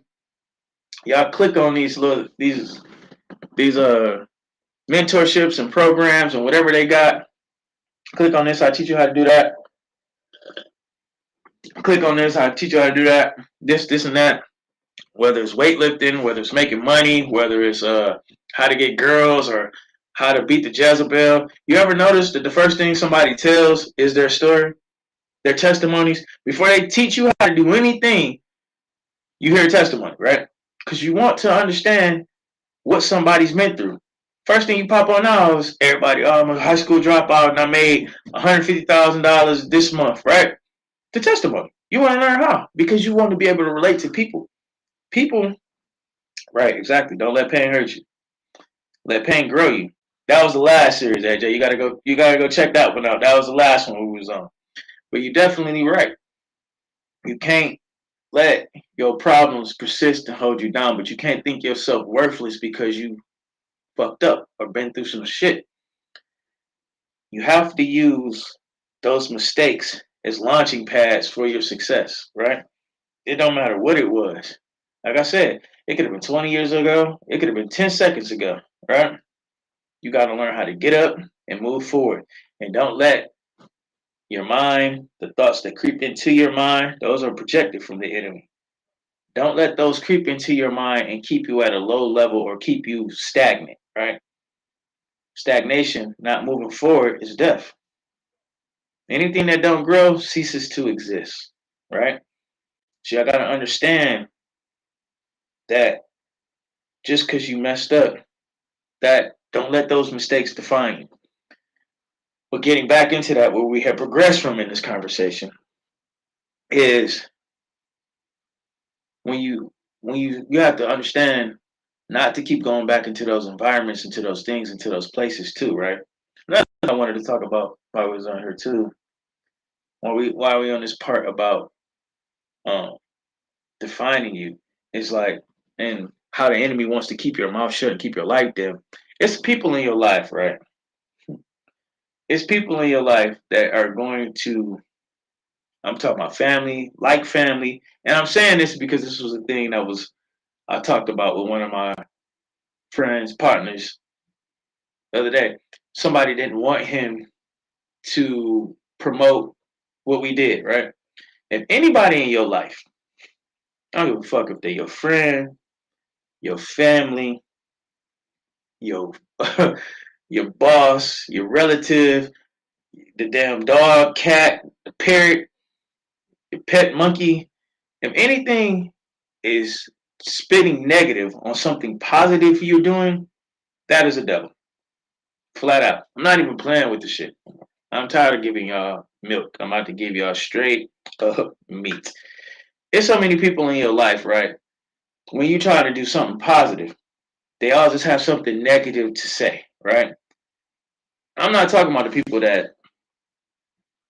y'all click on these mentorships and programs and whatever they got? Click on this, I teach you how to do that. Click on this, I teach you how to do that. This, and that. Whether it's weightlifting, whether it's making money, whether it's how to get girls or how to beat the Jezebel. You ever notice that the first thing somebody tells is their story, their testimonies? Before they teach you how to do anything, you hear a testimony, right? Because you want to understand what somebody's been through. First thing you pop on now is everybody, oh, I'm a high school dropout and I made $150,000 this month, right? The testimony. You want to learn how because you want to be able to relate to people. People, right? Exactly. Don't let pain hurt you. Let pain grow you. That was the last series, AJ. You gotta go check that one out. That was the last one we was on. But you definitely right. You can't let your problems persist and hold you down, but you can't think yourself worthless because you fucked up or been through some shit. You have to use those mistakes as launching pads for your success, right? It don't matter what it was. Like I said, it could have been 20 years ago. It could have been 10 seconds ago, right? You got to learn how to get up and move forward. And don't let your mind, the thoughts that creep into your mind, those are projected from the enemy. Don't let those creep into your mind and keep you at a low level or keep you stagnant, right? Stagnation, not moving forward, is death. Anything that don't grow ceases to exist, right? So I got to understand that just because you messed up, that don't let those mistakes define you. But getting back into that, where we have progressed from in this conversation, is when you have to understand not to keep going back into those environments, into those things, into those places too, right? That's what I wanted to talk about while I was on here too. Why we on this part about um defining you is like and how the enemy wants to keep your mouth shut and keep your life dim. It's people in your life, right? It's people in your life that are going to I'm talking about family, and I'm saying this because this was a thing that was I talked about with one of my friends, partners the other day. Somebody didn't want him to promote what we did, right? If anybody in your life, I don't give a fuck if they're your friend, your family, your your boss, your relative, the damn dog, cat, the parrot, your pet monkey, if anything is spitting negative on something positive you're doing, that is a devil. Flat out. I'm not even playing with the shit. I'm tired of giving y'all milk. I'm about to give y'all straight up meat. There's so many people in your life, right? When you try to do something positive, they all just have something negative to say, right? I'm not talking about the people that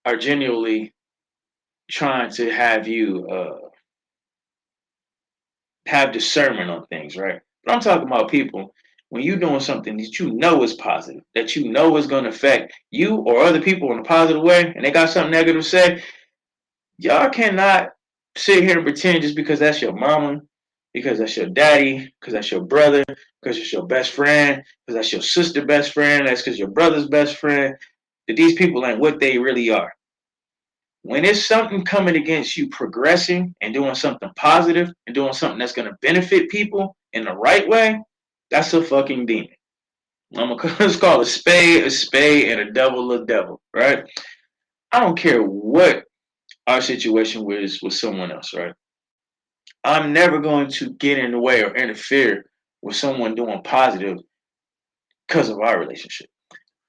are genuinely trying to have you have discernment on things, right? But I'm talking about people when you're doing something that you know is positive, that you know is going to affect you or other people in a positive way, and they got something negative to say, y'all cannot sit here and pretend just because that's your mama, because that's your daddy, because that's your brother, because it's your best friend, because that's your sister best friend, that's because your brother's best friend, that these people ain't what they really are. When it's something coming against you progressing and doing something positive and doing something that's going to benefit people in the right way, that's a fucking demon. I'm going to call a spade, and a devil, right? I don't care what our situation was with someone else, right? I'm never going to get in the way or interfere with someone doing positive because of our relationship.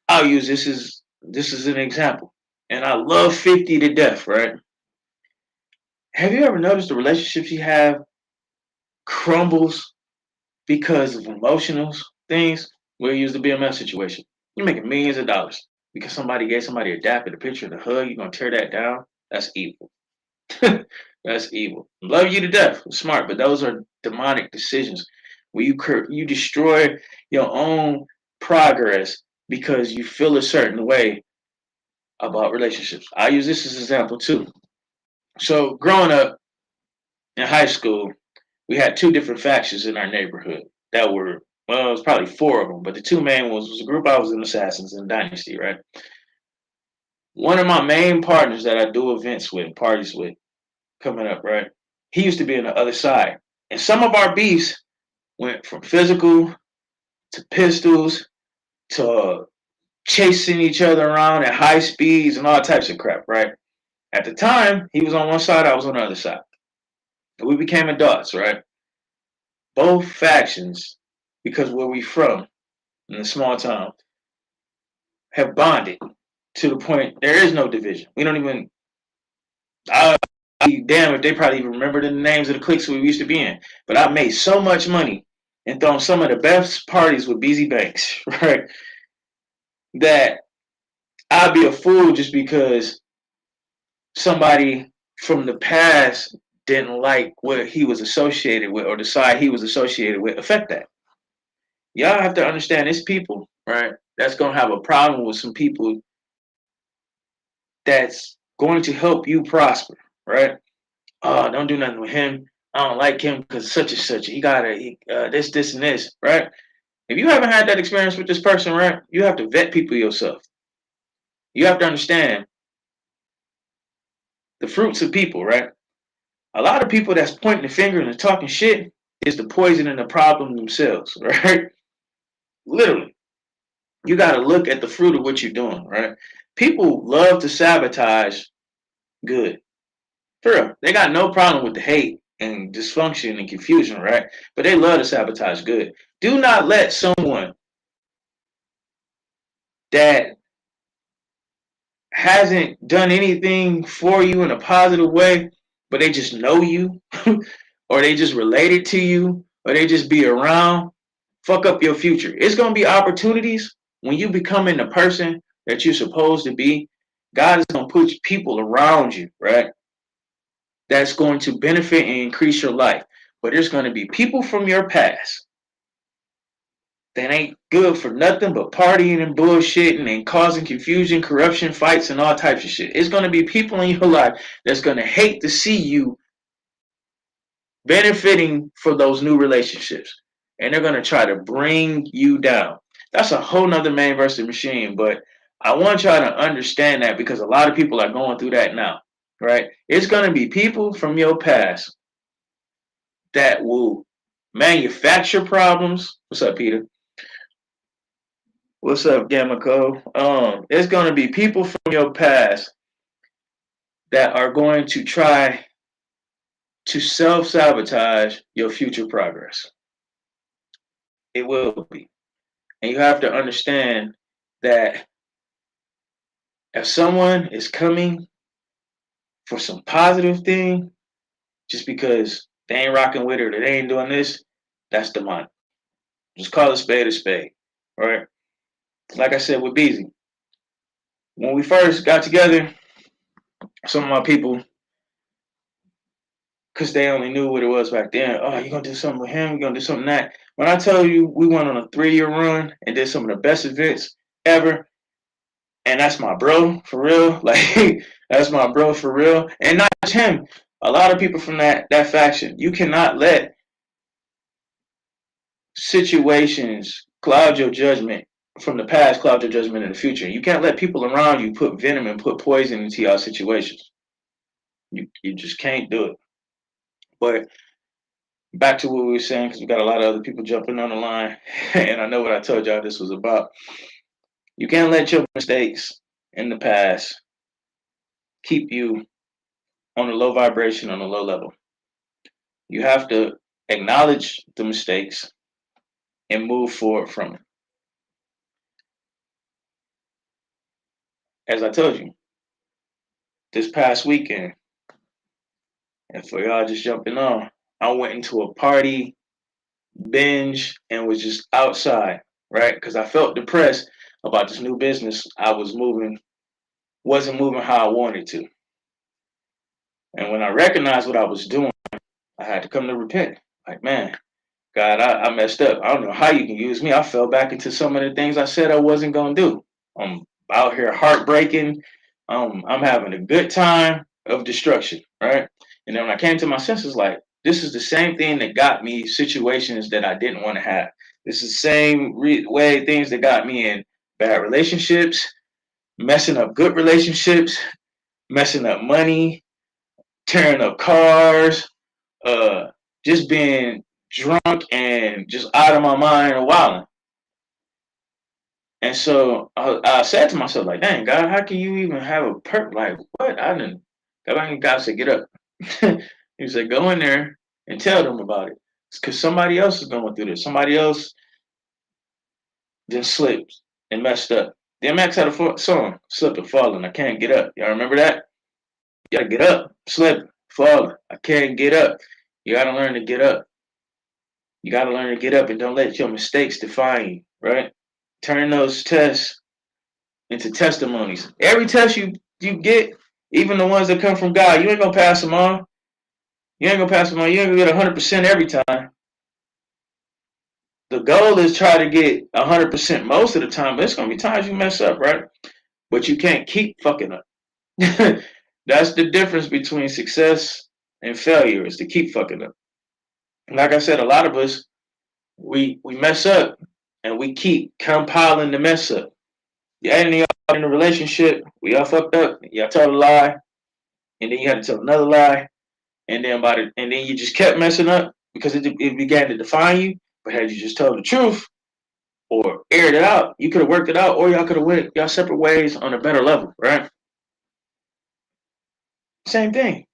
I'll use this as an example. And I love 50 to death, right? Have you ever noticed the relationships you have crumbles because of emotional things? We'll use the BMS situation. You're making millions of dollars because somebody gave somebody a dap and a picture and a hug. You're gonna tear that down? That's evil. That's evil. Love you to death. Smart, but those are demonic decisions where you destroy your own progress because you feel a certain way about relationships. I use this as an example too. So growing up in high school, we had two different factions in our neighborhood that were, well, it was probably four of them, but the two main ones was a group I was in, Assassins and Dynasty, right? One of my main partners that I do events with, parties with, coming up, right? He used to be on the other side. And some of our beefs went from physical to pistols to chasing each other around at high speeds and all types of crap, right? At the time, he was on one side, I was on the other side. And we became adults, right? Both factions, because where we from, in a small town, have bonded to the point there is no division. We don't even. I'd be damn if they probably even remember the names of the cliques we used to be in. But I made so much money and thrown some of the best parties with BZ Banks, right? That I'd be a fool just because somebody from the past didn't like what he was associated with or the side he was associated with affect that. Y'all have to understand it's people, right? That's gonna have a problem with some people that's going to help you prosper, right? Oh, don't do nothing with him. I don't like him because such and such. He got this, and this, right? If you haven't had that experience with this person, right, you have to vet people yourself. You have to understand the fruits of people, right? A lot of people that's pointing the finger and talking shit is the poison and the problem themselves, right? Literally. You got to look at the fruit of what you're doing, right? People love to sabotage good. For real. They got no problem with the hate and dysfunction and confusion, right? But they love to sabotage good. Do not let someone that hasn't done anything for you in a positive way, but they just know you, or they just related to you, or they just be around, fuck up your future. It's going to be opportunities when you becoming the person that you're supposed to be. God is going to put people around you, right? That's going to benefit and increase your life. But there's going to be people from your past that ain't good for nothing but partying and bullshitting and causing confusion, corruption, fights, and all types of shit. It's going to be people in your life that's going to hate to see you benefiting for those new relationships. And they're going to try to bring you down. That's a whole nother man versus machine. But I want y'all to understand that because a lot of people are going through that now, right? It's going to be people from your past that will manufacture problems. What's up, Peter? What's up, Gammaco? It's gonna be people from your past that are going to try to self-sabotage your future progress. It will be. And you have to understand that if someone is coming for some positive thing, just because they ain't rocking with it or they ain't doing this, that's demonic. Just call a spade, right? Like I said with Beezy, when we first got together, some of my people, because they only knew what it was back then. Oh, you're gonna do something with him, you're gonna do something that. When I tell you we went on a 3-year run and did some of the best events ever, and that's my bro for real. Like that's my bro for real. And not just him. A lot of people from that faction. You cannot let situations cloud your judgment from the past, cloud your judgment in the future. You can't let people around you put venom and put poison into your situations. You just can't do it. But back to what we were saying, because we got a lot of other people jumping on the line, and I know what I told y'all this was about. You can't let your mistakes in the past keep you on a low vibration, on a low level. You have to acknowledge the mistakes and move forward from it. As I told you, this past weekend, and for y'all just jumping on, I went into a party, binge, and was just outside, right? Because I felt depressed about this new business I was moving, wasn't moving how I wanted to. And when I recognized what I was doing, I had to come to repent. Like, man, God, I messed up. I don't know how you can use me. I fell back into some of the things I said I wasn't going to do. I'm out here heartbreaking. I'm having a good time of destruction, right? And then when I came to my senses, like, this is the same thing that got me situations that I didn't want to have. This is the same way things that got me in bad relationships, messing up good relationships, messing up money, tearing up cars, uh, just being drunk and just out of my mind and wilding. And so I said to myself, like, dang, God, how can you even have a perk? Like, what? God said, get up. He said, go in there and tell them about it. Because somebody else is going through this. Somebody else then slipped and messed up. DMX had a song, Slip and Falling. I Can't Get Up. Y'all remember that? You gotta get up, slip, falling. I can't get up. You gotta learn to get up. You gotta learn to get up and don't let your mistakes define you, right? Turn those tests into testimonies. Every test you get, even the ones that come from God, you ain't gonna pass them on. You ain't gonna pass them on. You ain't gonna get 100% every time. The goal is try to get 100% most of the time, but it's gonna be times you mess up, right? But you can't keep fucking up. That's the difference between success and failure, is to keep fucking up. Like I said, a lot of us we mess up and we keep compiling the mess up. Yeah, and y'all in a relationship, we all fucked up. Y'all told a lie, and then you had to tell another lie, and then and then you just kept messing up because it began to define you. But had you just told the truth or aired it out, you could have worked it out, or y'all could have went y'all separate ways on a better level, right? Same thing.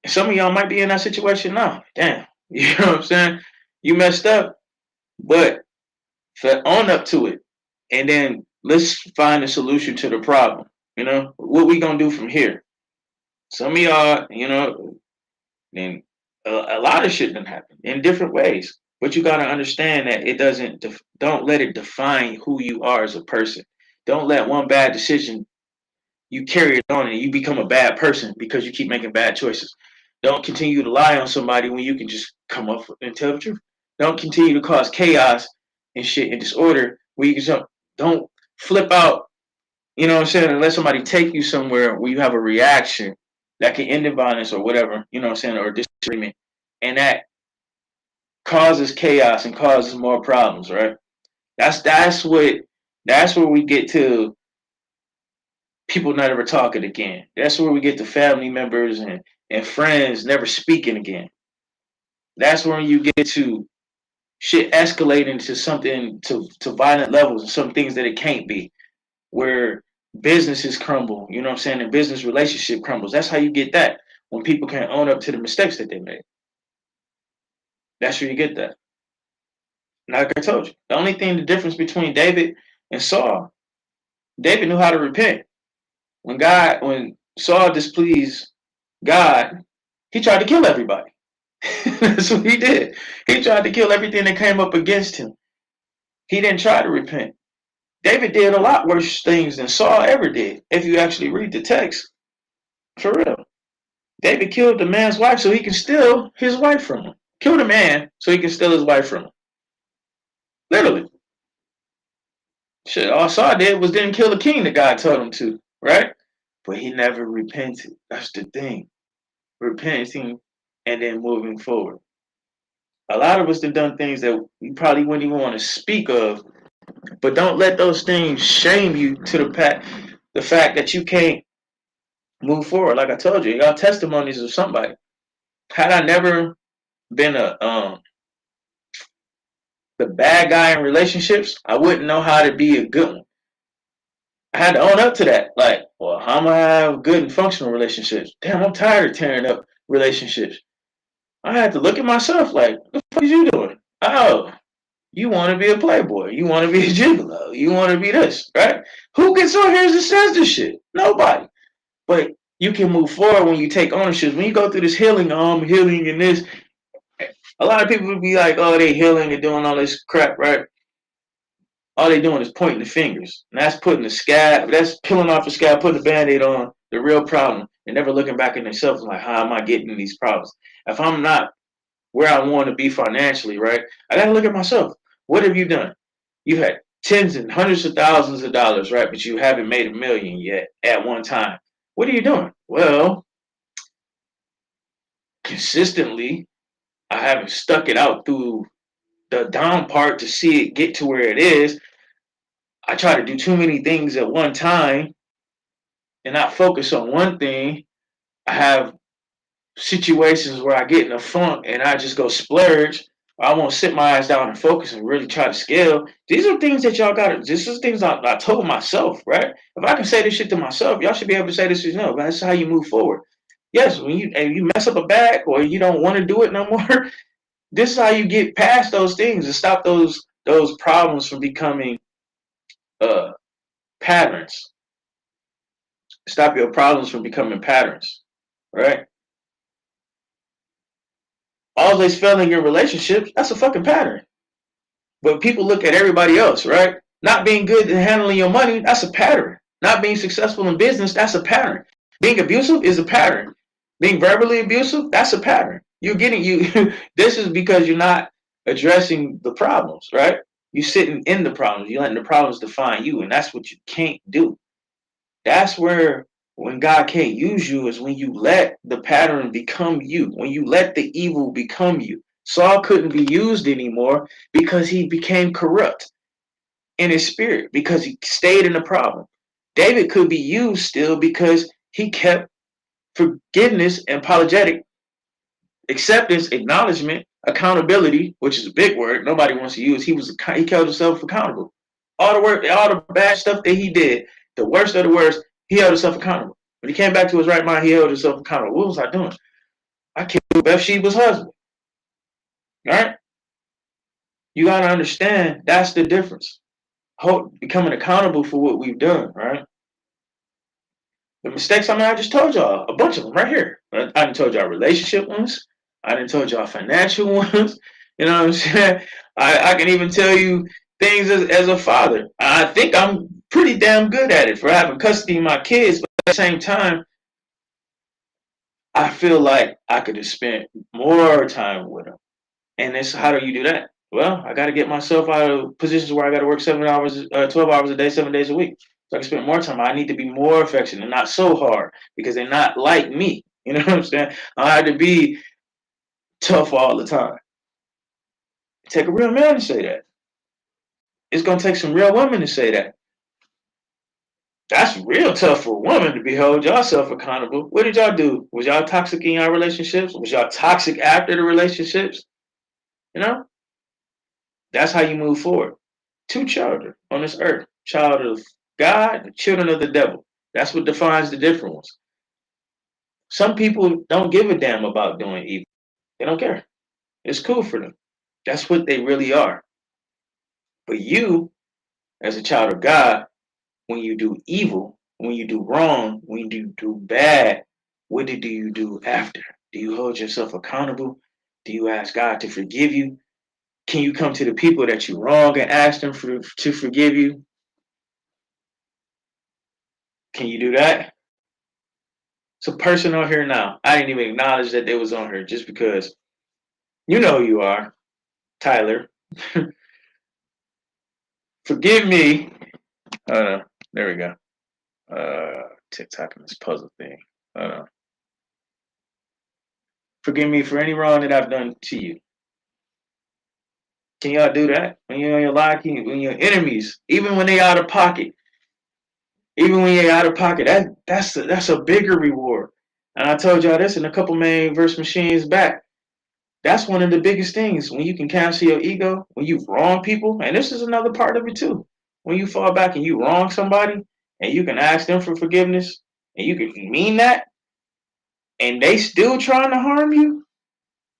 Some of y'all might be in that situation now. Damn, you know what I'm saying? You messed up, but own up to it, and then let's find a solution to the problem. You know what we gonna do from here? Some of y'all, then a lot of shit done happen in different ways. But you gotta understand that it doesn't. Don't let it define who you are as a person. Don't let one bad decision you carry it on and you become a bad person because you keep making bad choices. Don't continue to lie on somebody when you can just come up and tell the truth. Don't continue to cause chaos and shit and disorder where you can jump. Don't flip out, you know what I'm saying, and let somebody take you somewhere where you have a reaction that can end in violence or whatever, you know what I'm saying, or disagreement. And that causes chaos and causes more problems, right? That's where we get to people not ever talking again. That's where we get to family members and friends never speaking again. That's when you get to shit escalating to something to violent levels and some things that it can't be, where businesses crumble, you know what I'm saying, and business relationship crumbles. That's how you get that. When people can't own up to the mistakes that they made. That's where you get that. Like I told you. The only thing the difference between David and Saul, David knew how to repent. When Saul displeased God, he tried to kill everybody. That's what he did. He tried to kill everything that came up against him. He didn't try to repent. David did a lot worse things than Saul ever did. If you actually read the text, for real. David killed the man's wife so he can steal his wife from him. Killed a man so he can steal his wife from him. Literally. Shit, all Saul did was didn't kill the king that God told him to, right? But he never repented. That's the thing. Repenting and then moving forward. A lot of us have done things that we probably wouldn't even want to speak of, but don't let those things shame you to the fact that you can't move forward. Like I told you, y'all testimonies of somebody. Had I never been the bad guy in relationships, I wouldn't know how to be a good one. I had to own up to that. Like, well, how am I have good and functional relationships? Damn, I'm tired of tearing up relationships. I had to look at myself like, what the fuck is you doing? Oh, you want to be a playboy. You want to be a gigolo. You want to be this, right? Who gets on here and says this shit? Nobody. But you can move forward when you take ownership. When you go through this healing, healing and this, a lot of people would be like, oh, they healing and doing all this crap, right? All they doing is pointing the fingers. And that's putting the scab, that's peeling off the scab, putting the band-aid on the real problem, and never looking back at themselves like, how am I getting these problems? If I'm not where I want to be financially, right? I gotta look at myself. What have you done? You've had tens and hundreds of thousands of dollars, right? But you haven't made a million yet at one time. What are you doing? Well, consistently, I haven't stuck it out through the down part to see it get to where it is. I try to do too many things at one time and not focus on one thing. I have situations where I get in a funk and I just go splurge. I won't sit my ass down and focus and really try to scale. These are things that y'all got to, this is things I told myself, right? If I can say this shit to myself, y'all should be able to say this to yourself. That's how you move forward. Yes, when you mess up a bag or you don't want to do it no more, this is how you get past those things and stop those problems from becoming uh patterns. Stop your problems from becoming patterns, right? Always failing in relationships, that's a fucking pattern. But people look at everybody else, right? Not being good at handling your money, that's a pattern. Not being successful in business, that's a pattern. Being abusive is a pattern. Being verbally abusive, that's a pattern. You're getting you this is because you're not addressing the problems, right? You're sitting in the problems. You're letting the problems define you, and that's what you can't do. That's where when God can't use you is when you let the pattern become you, when you let the evil become you. Saul couldn't be used anymore because he became corrupt in his spirit, because he stayed in the problem. David could be used still because he kept forgiveness and apologetic acceptance, acknowledgement, accountability, which is a big word nobody wants to use. He held himself accountable. All the work, all the bad stuff that he did, the worst of the worst, he held himself accountable. When he came back to his right mind, he held himself accountable. What was I doing? I killed Bathsheba's husband. All right? You got to understand that's the difference. Becoming accountable for what we've done, right? The mistakes, I just told y'all a bunch of them right here. I didn't told y'all relationship ones. I didn't told y'all financial ones. You know what I'm saying? I can even tell you things as a father. I think I'm pretty damn good at it for having custody of my kids, but at the same time, I feel like I could have spent more time with them. And it's how do you do that? Well, I got to get myself out of positions where I got to work 12 hours a day, 7 days a week. So I can spend more time. I need to be more affectionate and not so hard because they're not like me. You know what I'm saying? I had to be tough all the time. Take a real man to say that. It's going to take some real women to say that. That's real tough for a woman to be hold yourself accountable. What did y'all do? Was y'all toxic in your relationships? Was y'all toxic after the relationships? You know? That's how you move forward. Two children on this earth, child of God, and children of the devil. That's what defines the different ones. Some people don't give a damn about doing evil. They don't care. It's cool for them. That's what they really are. But you, as a child of God, when you do evil, when you do wrong, when you do bad, what do you do after? Do you hold yourself accountable? Do you ask God to forgive you? Can you come to the people that you wrong and ask them to forgive you? Can you do that? It's a person on here now. I didn't even acknowledge that they was on here just because you know who you are, Tyler. Forgive me. There we go. TikTok and this puzzle thing. Forgive me for any wrong that I've done to you. Can y'all do that? When you're on your live, when your enemies, even when they out of pocket, even when you're out of pocket, that's a bigger reward. And I told y'all this in a couple main verse machines back. That's one of the biggest things when you can cancel your ego, when you wrong people, and this is another part of it too. When you fall back and you wrong somebody, and you can ask them for forgiveness, and you can mean that, and they still trying to harm you,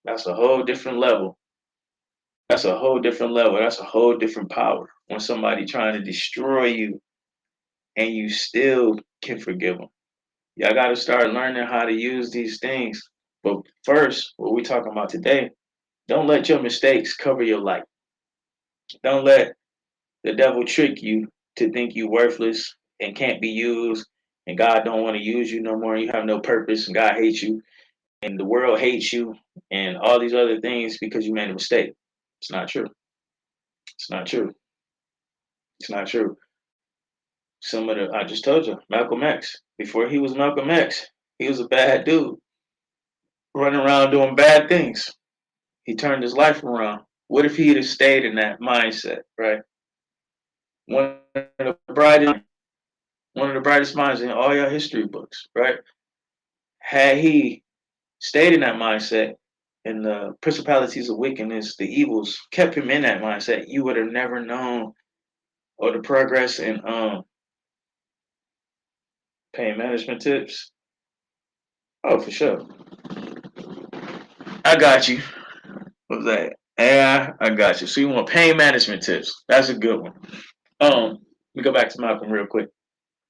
that's a whole different level. That's a whole different level. That's a whole different power. When somebody trying to destroy you and you still can forgive them. Y'all got to start learning how to use these things. But first, what we talking about today, don't let your mistakes cover your light. Don't let the devil trick you to think you worthless and can't be used and God don't want to use you no more. You have no purpose and God hates you and the world hates you and all these other things because you made a mistake. It's not true. It's not true. It's not true. I just told you, Malcolm X. Before he was Malcolm X, he was a bad dude, running around doing bad things. He turned his life around. What if he'd have stayed in that mindset, right? One of the brightest, one of the brightest minds in all your history books, right? Had he stayed in that mindset, and the principalities of wickedness, the evils, kept him in that mindset, you would have never known or the progress in pain management tips. Oh, for sure. I got you. What was that? Yeah, I got you. So you want pain management tips? That's a good one. Let me go back to Malcolm real quick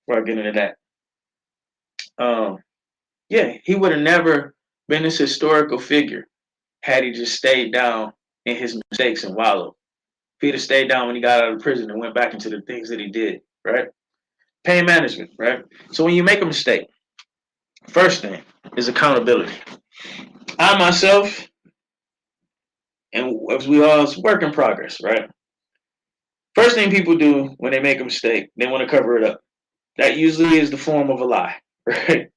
before I get into that. Um, yeah, he would have never been this historical figure had he just stayed down in his mistakes and wallowed. If he'd have stayed down when he got out of prison and went back into the things that he did, right? Pain management, right? So when you make a mistake, first thing is accountability. I myself, and as we all, it's work in progress, right? First thing people do when they make a mistake, they want to cover it up. That usually is the form of a lie, right?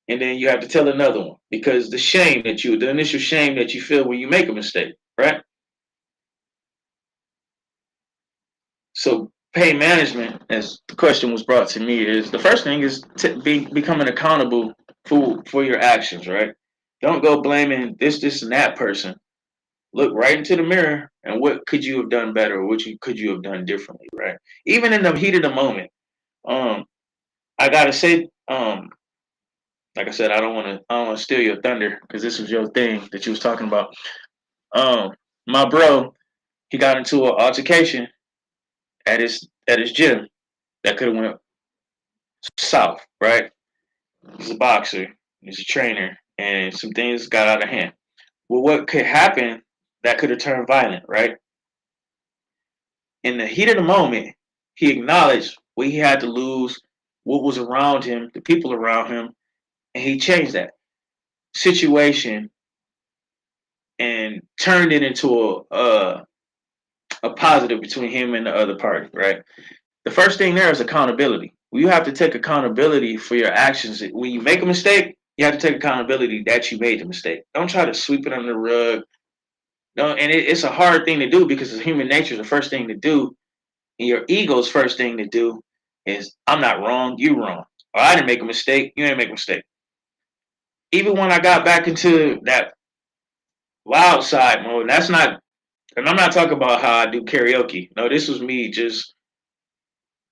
And then you have to tell another one because the initial shame that you feel when you make a mistake, right? So pain management, as the question was brought to me, is the first thing is becoming accountable for your actions, right? Don't go blaming this, and that person. Look right into the mirror and what could you have done better, or could you have done differently, right? Even in the heat of the moment, um, I gotta say, like I said, I don't want to steal your thunder because this was your thing that you was talking about. My bro, he got into an altercation at his gym that could have went south, right? He's a boxer, he's a trainer, and some things got out of hand. Well, what could happen that could have turned violent, right? In the heat of the moment, he acknowledged what he had to lose, what was around him, the people around him, and he changed that situation and turned it into a positive between him and the other party, right? The first thing there is accountability. You have to take accountability for your actions. When you make a mistake, you have to take accountability that you made the mistake. Don't try to sweep it under the rug. No, and it's a hard thing to do because it's human nature. The first thing to do, and your ego's first thing to do, is I'm not wrong, you wrong. Or I didn't make a mistake, you didn't make a mistake. Even when I got back into that wild side mode, that's not And I'm not talking about how I do karaoke. No, this was me just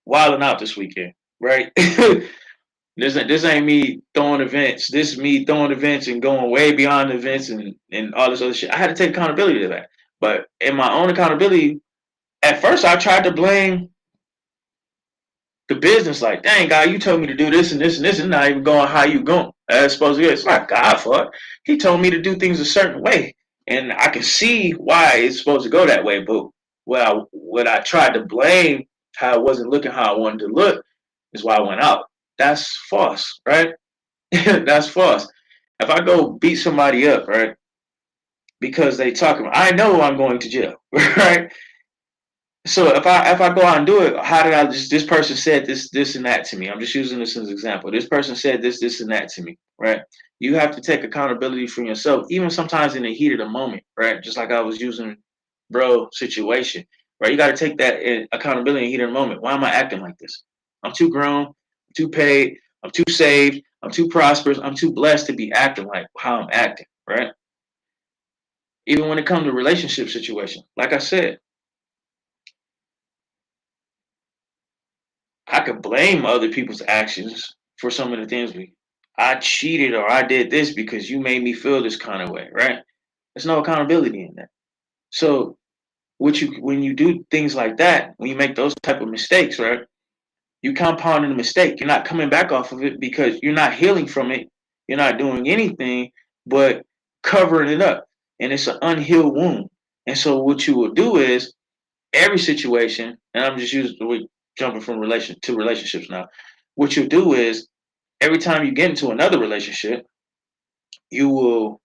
wilding out this weekend, right? This ain't me throwing events. This is me throwing events and going way beyond events and all this other shit. I had to take accountability to that. But in my own accountability, at first I tried to blame the business, like, dang, God, you told me to do this and this and this, and not even going how you going. That's supposed to be. It's not God fault. He told me to do things a certain way, and I can see why it's supposed to go that way. But what I tried to blame how it wasn't looking how I wanted to look is why I went out. That's false, right? That's false. If I go beat somebody up, right, because they talking, I know I'm going to jail, right? So if I go out and do it, how did I just this person said this and that to me? I'm just using this as an example. This person said this and that to me, right? You have to take accountability for yourself, even sometimes in the heat of the moment, right? Just like I was using bro situation, right? You got to take that accountability in the heat of the moment. Why am I acting like this? I'm too grown, I'm too paid, I'm too saved, I'm too prosperous, I'm too blessed to be acting like how I'm acting, right? Even when it comes to relationship situation, like I said, I could blame other people's actions for some of the things I cheated or I did this because you made me feel this kind of way, right? There's no accountability in that. So what you when you do things like that, when you make those type of mistakes, right? You compounding the mistake. You're not coming back off of it because you're not healing from it. You're not doing anything but covering it up. And it's an unhealed wound. And so what you will do is every situation, and I'm just using we jumping from relation to relationships now. What you do is every time you get into another relationship, you will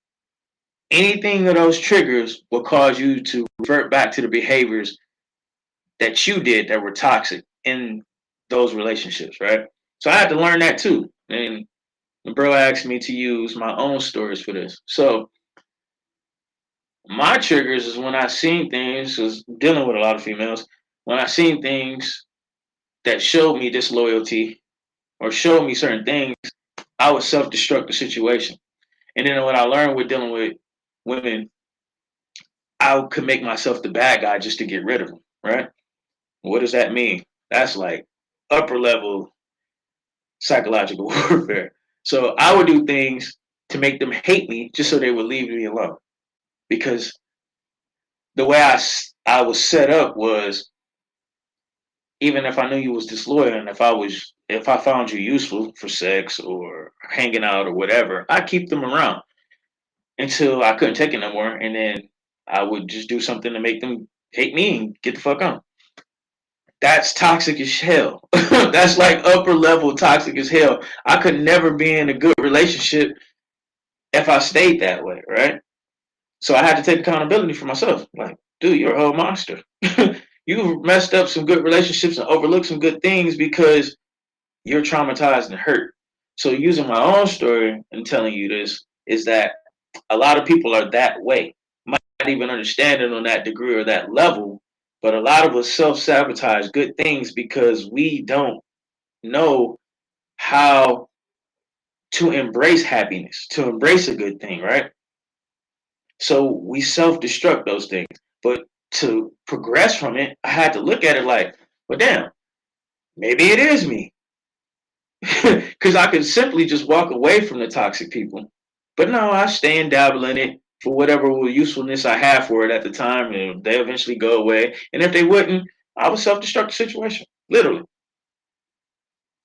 anything of those triggers will cause you to revert back to the behaviors that you did that were toxic in those relationships, right? So I had to learn that too. And the bro asked me to use my own stories for this. So my triggers is when I seen things, is dealing with a lot of females, when I seen things that showed me disloyalty or showed me certain things, I would self destruct the situation. And then when I learned with dealing with women, I could make myself the bad guy just to get rid of them, right? What does that mean? That's like upper level psychological warfare. So I would do things to make them hate me just so they would leave me alone. Because the way I was set up was even if I knew you was disloyal and if I found you useful for sex or hanging out or whatever, I keep them around until I couldn't take it no more, and then I would just do something to make them hate me and get the fuck on. That's toxic as hell. That's like upper level toxic as hell. I could never be in a good relationship if I stayed that way, right? So I had to take accountability for myself. Like, dude, you're a whole monster. You messed up some good relationships and overlooked some good things because you're traumatized and hurt. So using my own story and telling you this is that a lot of people are that way. Might not even understand it on that degree or that level, but a lot of us self sabotage good things because we don't know how to embrace happiness, to embrace a good thing, right? So we self destruct those things. But to progress from it, I had to look at it like, well, damn, maybe it is me. Because I could simply just walk away from the toxic people. But no, I stay and dabble in it for whatever usefulness I have for it at the time, and they eventually go away. And if they wouldn't, I would self destruct the situation. Literally.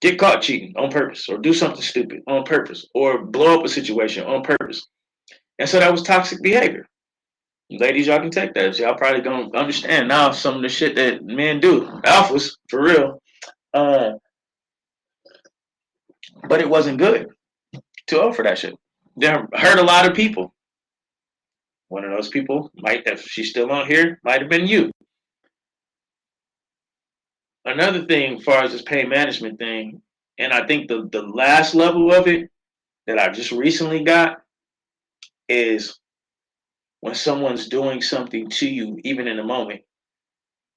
Get caught cheating on purpose, or do something stupid on purpose, or blow up a situation on purpose. And so that was toxic behavior. Ladies, y'all can take that. Y'all probably gonna understand now some of the shit that men do. Alphas, for real. Uh, but it wasn't good. Too old for that shit. They hurt a lot of people. One of those people might, if she's still on here, might have been you. Another thing, as far as this pain management thing, and I think the last level of it that I just recently got is when someone's doing something to you, even in the moment,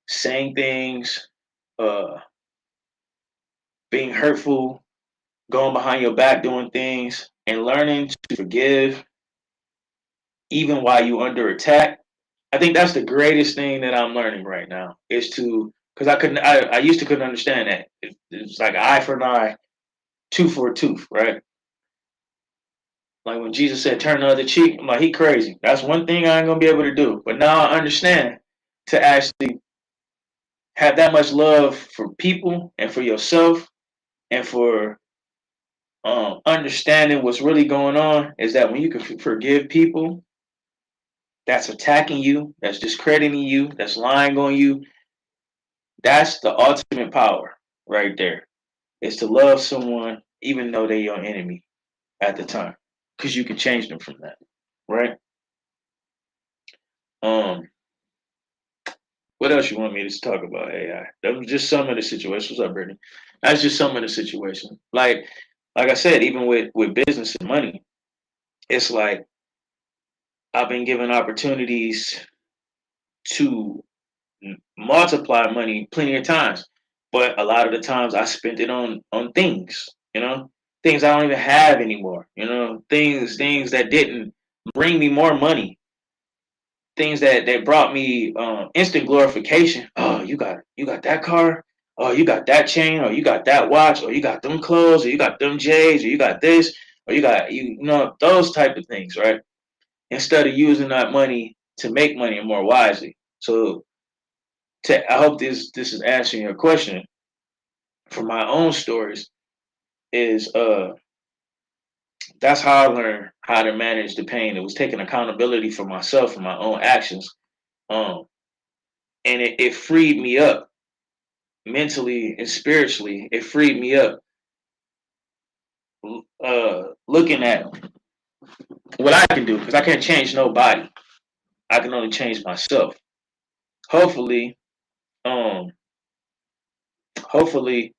saying things, uh, being hurtful, going behind your back, doing things, and learning to forgive even while you're under attack. I think that's the greatest thing that I'm learning right now is to, because I used to couldn't understand that. It's like eye for an eye, tooth for a tooth, right? Like when Jesus said, turn the other cheek, I'm like, he crazy. That's one thing I ain't gonna be able to do. But now I understand to actually have that much love for people and for yourself and for understanding what's really going on is that when you can forgive people that's attacking you, that's discrediting you, that's lying on you, that's the ultimate power right there. Is to love someone even though they're your enemy at the time, because you can change them from that, right? Um, what else you want me to talk about AI? That was just some of the situations. What's up, Brittany? That's just some of the situations. Like I said, even with business and money, it's like I've been given opportunities to multiply money plenty of times, but a lot of the times I spent it on things, things I don't even have anymore, things that didn't bring me more money, things that brought me instant glorification. Oh, you got that car. Oh, you got that chain, or you got that watch, or you got them clothes, or you got them J's, or you got this, or you know those type of things, right? Instead of using that money to make money more wisely. So I hope this is answering your question. For my own stories, is that's how I learned how to manage the pain. It was taking accountability for myself and my own actions, um, and it freed me up mentally and spiritually. It freed me up, looking at what I can do because I can't change nobody. I can only change myself. Hopefully, um, hopefully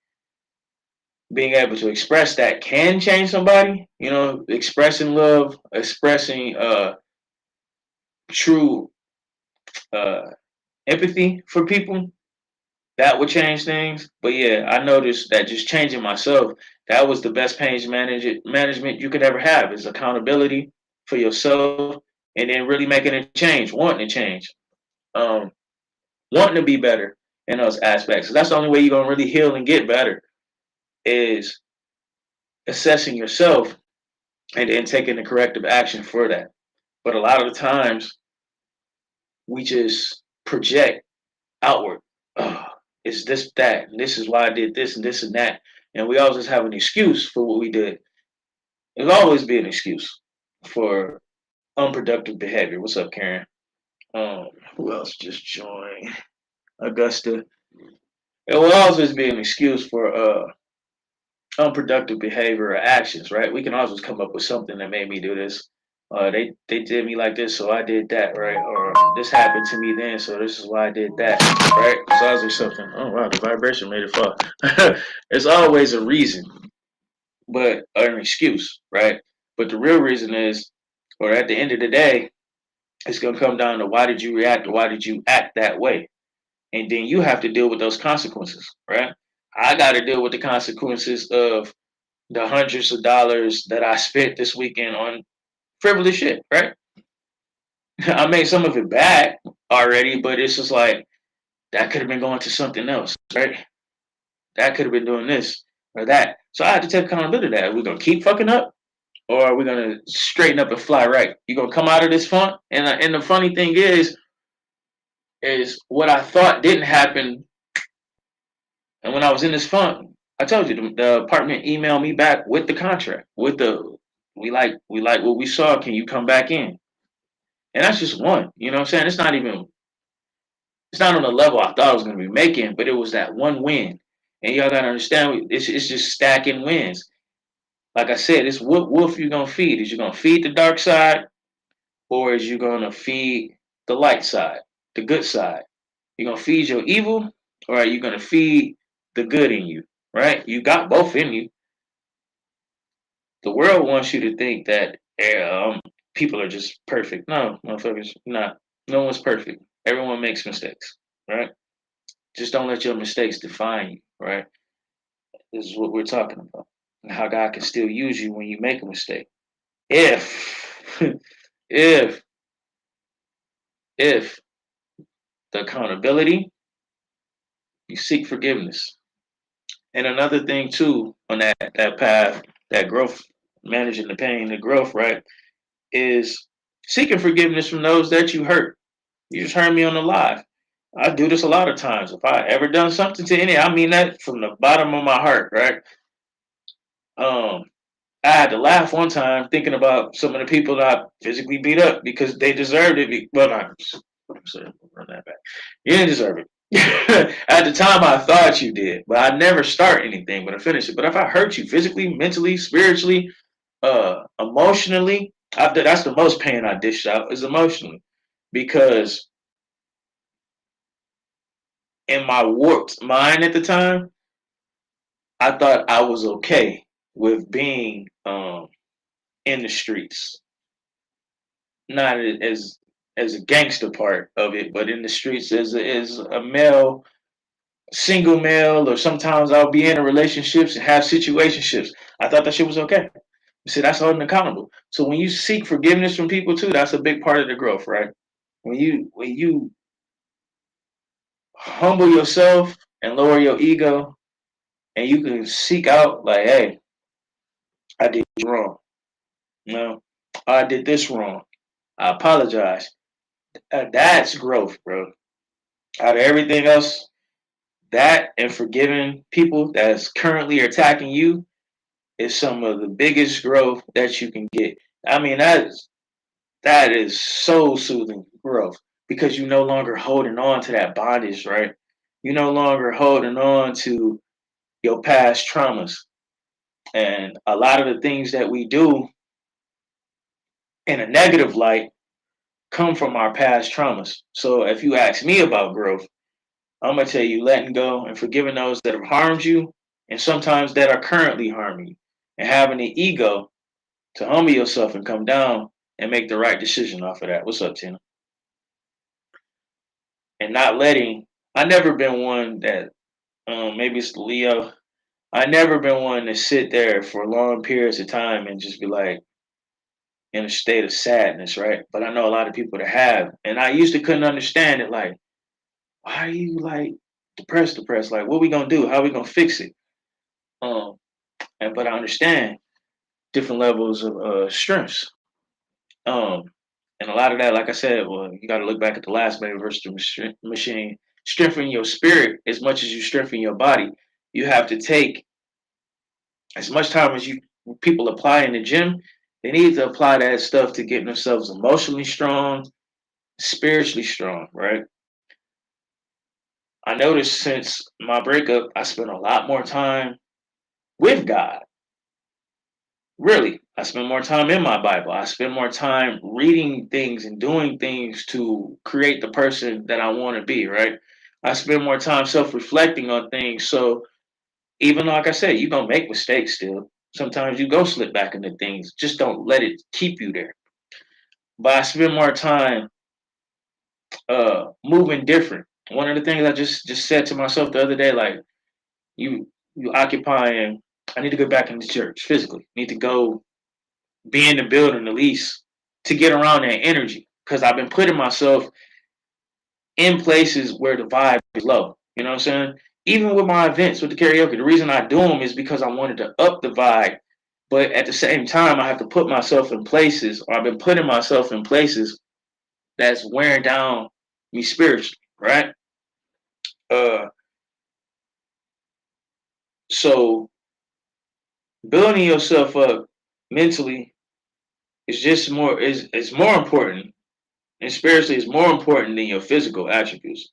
being able to express that can change somebody, expressing love, expressing true uh, empathy for people, that would change things. But yeah, I noticed that just changing myself, that was the best management you could ever have is accountability for yourself and then really making a change, wanting to change, um, wanting to be better in those aspects. So that's the only way you're going to really heal and get better is assessing yourself and then taking the corrective action for that. But a lot of the times we just project outward. Oh, it's this, that, and this is why I did this and this and that. And we always have an excuse for what we did. There's always be an excuse for unproductive behavior. What's up, Karen? Who else just joined? Augusta. It will always be an excuse for unproductive behavior or actions, right? We can always come up with something that made me do this. They did me like this, so I did that, right? Or this happened to me then, so this is why I did that, right? So I was something. Oh wow, the vibration made it fall. It's always a reason, but an excuse, right? But the real reason is, or at the end of the day, it's gonna come down to why did you react or why did you act that way, and then you have to deal with those consequences, right? I got to deal with the consequences of the hundreds of dollars that I spent this weekend on frivolous shit, right? I made some of it back already, but it's just like that could have been going to something else, right? That could have been doing this or that. So I had to take accountability of that. Are we gonna keep fucking up, or are we gonna straighten up and fly right? You gonna come out of this funk? And the funny thing is what I thought didn't happen. And when I was in this funk, I told you the apartment emailed me back with the contract, with the we like what we saw. Can you come back in? And that's just one. You know what I'm saying? It's not on the level I thought I was gonna be making, but it was that one win. And y'all gotta understand it's just stacking wins. Like I said, it's what wolf you gonna feed. Is you gonna feed the dark side or is you gonna feed the light side, the good side? You gonna feed your evil or are you gonna feed the good in you? Right? You got both in you. The world wants you to think that people are just perfect. No, motherfuckers, not. No one's perfect. Everyone makes mistakes, right? Just don't let your mistakes define you, right? This is what we're talking about. And how God can still use you when you make a mistake. If, if, if the accountability, you seek forgiveness. And another thing too on that path, that growth, managing the pain, the growth, right, is seeking forgiveness from those that you hurt. You just heard me on the live. I do this a lot of times. If I ever done something to any, I mean that from the bottom of my heart, right? Um, I had to laugh one time thinking about some of the people that I physically beat up because they deserved it. Well, not I'm sorry, run that back. You didn't deserve it. At the time, I thought you did, but I never start anything, but I finish it. But if I hurt you physically, mentally, spiritually, emotionally, that's the most pain I dished out is emotionally, because in my warped mind at the time, I thought I was okay with being in the streets, not as a gangster part of it, but in the streets as a male, single male, or sometimes I'll be in a relationships and have situationships. I thought that shit was okay. See, that's holding accountable. So when you seek forgiveness from people too, that's a big part of the growth, right? When you humble yourself and lower your ego, and you can seek out like, hey, I did wrong. You know, I did this wrong. I apologize. That's growth, bro. Out of everything else, that and forgiving people that's currently attacking you is some of the biggest growth that you can get. I mean, that is so soothing growth because you're no longer holding on to that bondage, right? You're no longer holding on to your past traumas. And a lot of the things that we do in a negative light come from our past traumas. So if you ask me about growth, I'm gonna tell you letting go and forgiving those that have harmed you and sometimes that are currently harming you. And having the ego to humble yourself and come down and make the right decision off of that. What's up, Tina? And not letting I never been one that maybe it's Leo. I never been one to sit there for long periods of time and just be like in a state of sadness, right? But I know a lot of people that have. And I used to couldn't understand it, like, why are you like depressed? Like, what we gonna do? How we gonna fix it? Um, and but I understand different levels of strengths. Um, and a lot of that, like I said, well, you got to look back at the last man versus the machine. Strengthen your spirit as much as you strengthen your body. You have to take as much time as you people apply in the gym. They need to apply that stuff to get themselves emotionally strong, spiritually strong, right? I noticed since my breakup, I spent a lot more time with God. Really, I spend more time in my Bible. I spend more time reading things and doing things to create the person that I want to be, right? I spend more time self reflecting on things. So, even like I said, you're going to make mistakes still. Sometimes you go slip back into things. Just don't let it keep you there. But I spend more time moving different. One of the things I just said to myself the other day, like, you occupying, I need to go back into church physically. I need to go be in the building at least to get around that energy because I've been putting myself in places where the vibe is low. You know what I'm saying? Even with my events with the karaoke, the reason I do them is because I wanted to up the vibe. But at the same time, I have to put myself in places, or I've been putting myself in places that's wearing down me spiritually, right? Uh, so building yourself up mentally is just more is more important, and spiritually is more important than your physical attributes.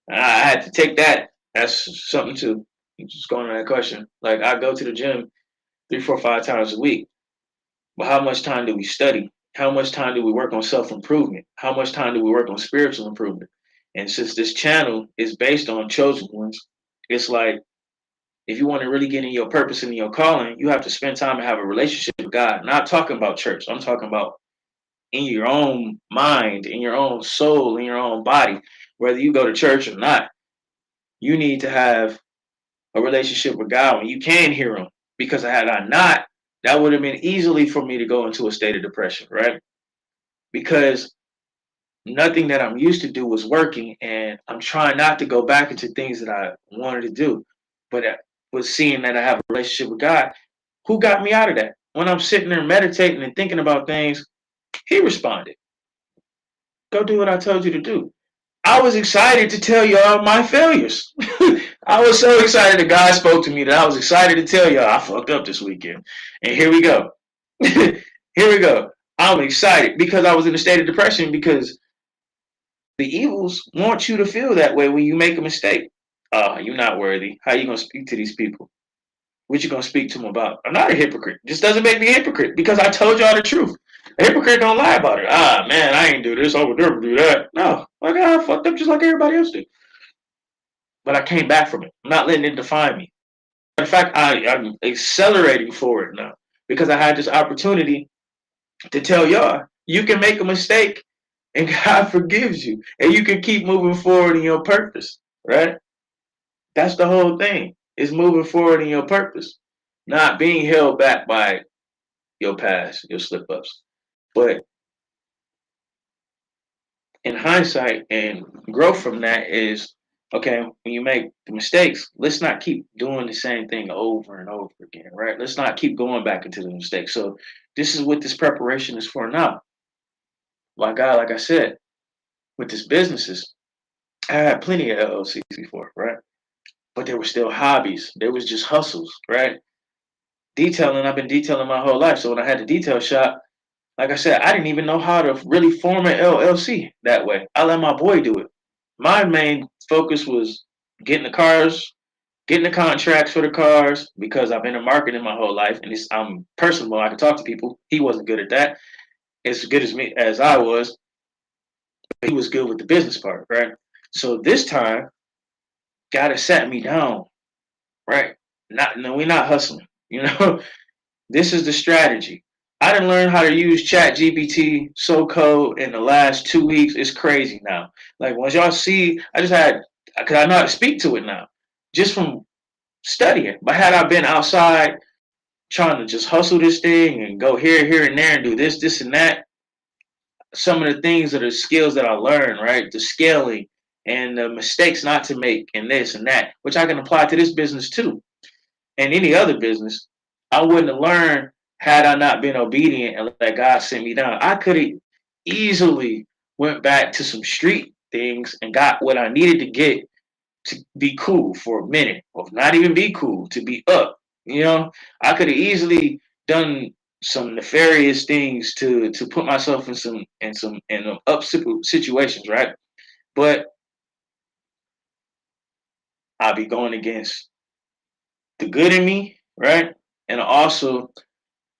And I had to take that. That's something to just going on that question. Like I go to the gym 3, 4, 5 times a week, but how much time do we study? How much time do we work on self improvement? How much time do we work on spiritual improvement? And since this channel is based on chosen ones, it's like if you want to really get in your purpose and in your calling, you have to spend time and have a relationship with God. Not talking about church. I'm talking about in your own mind, in your own soul, in your own body, whether you go to church or not. You need to have a relationship with God when you can hear Him. Because had I not, that would have been easily for me to go into a state of depression, right? Because nothing that I'm used to do was working, and I'm trying not to go back into things that I wanted to do. But with seeing that I have a relationship with God, who got me out of that? When I'm sitting there meditating and thinking about things, He responded, "Go do what I told you to do." I was excited to tell y'all my failures. I was so excited that God spoke to me that I was excited to tell y'all I fucked up this weekend. And here we go. Here we go. I'm excited because I was in a state of depression because the evils want you to feel that way when you make a mistake. You're not worthy. How you gonna speak to these people? What you gonna speak to them about? I'm not a hypocrite. Just doesn't make me a hypocrite because I told y'all the truth. A hypocrite don't lie about it. Man, I ain't do this. I would never do that. No, like I fucked up just like everybody else did. But I came back from it. I'm not letting it define me. In fact, I'm accelerating forward now because I had this opportunity to tell y'all you can make a mistake and God forgives you, and you can keep moving forward in your purpose. Right? That's the whole thing. Is moving forward in your purpose, not being held back by your past, your slip ups. But in hindsight and growth from that is okay, when you make the mistakes, let's not keep doing the same thing over and over again, right? Let's not keep going back into the mistakes. So this is what this preparation is for now. Like I said, with this businesses, I had plenty of LLCs before, right? But they were still hobbies. They was just hustles, right? Detailing, I've been detailing my whole life. So when I had the detail shop, like I said, I didn't even know how to really form an LLC that way. I let my boy do it. My main focus was getting the cars, getting the contracts for the cars because I've been in marketing my whole life and I'm personable. I can talk to people. He wasn't good at that as good as me as I was. But he was good with the business part, right? So this time, God has sat me down, right? Not no, we're not hustling. You know, this is the strategy. I didn't learn how to use Chat GPT, so code in the last 2 weeks. It's crazy now. Like once y'all see, I just had because I know how to speak to it now, just from studying. But had I been outside trying to just hustle this thing and go here, and there and do this, and that, some of the things that are skills that I learned, right? The scaling and the mistakes not to make and this and that, which I can apply to this business too and any other business, I wouldn't have learned had I not been obedient and let God sent me down. I could have easily went back to some street things and got what I needed to get to be cool for a minute, or not even be cool, to be up. You know, I could have easily done some nefarious things to put myself in some up situations, right? But I'll be going against the good in me, right? And also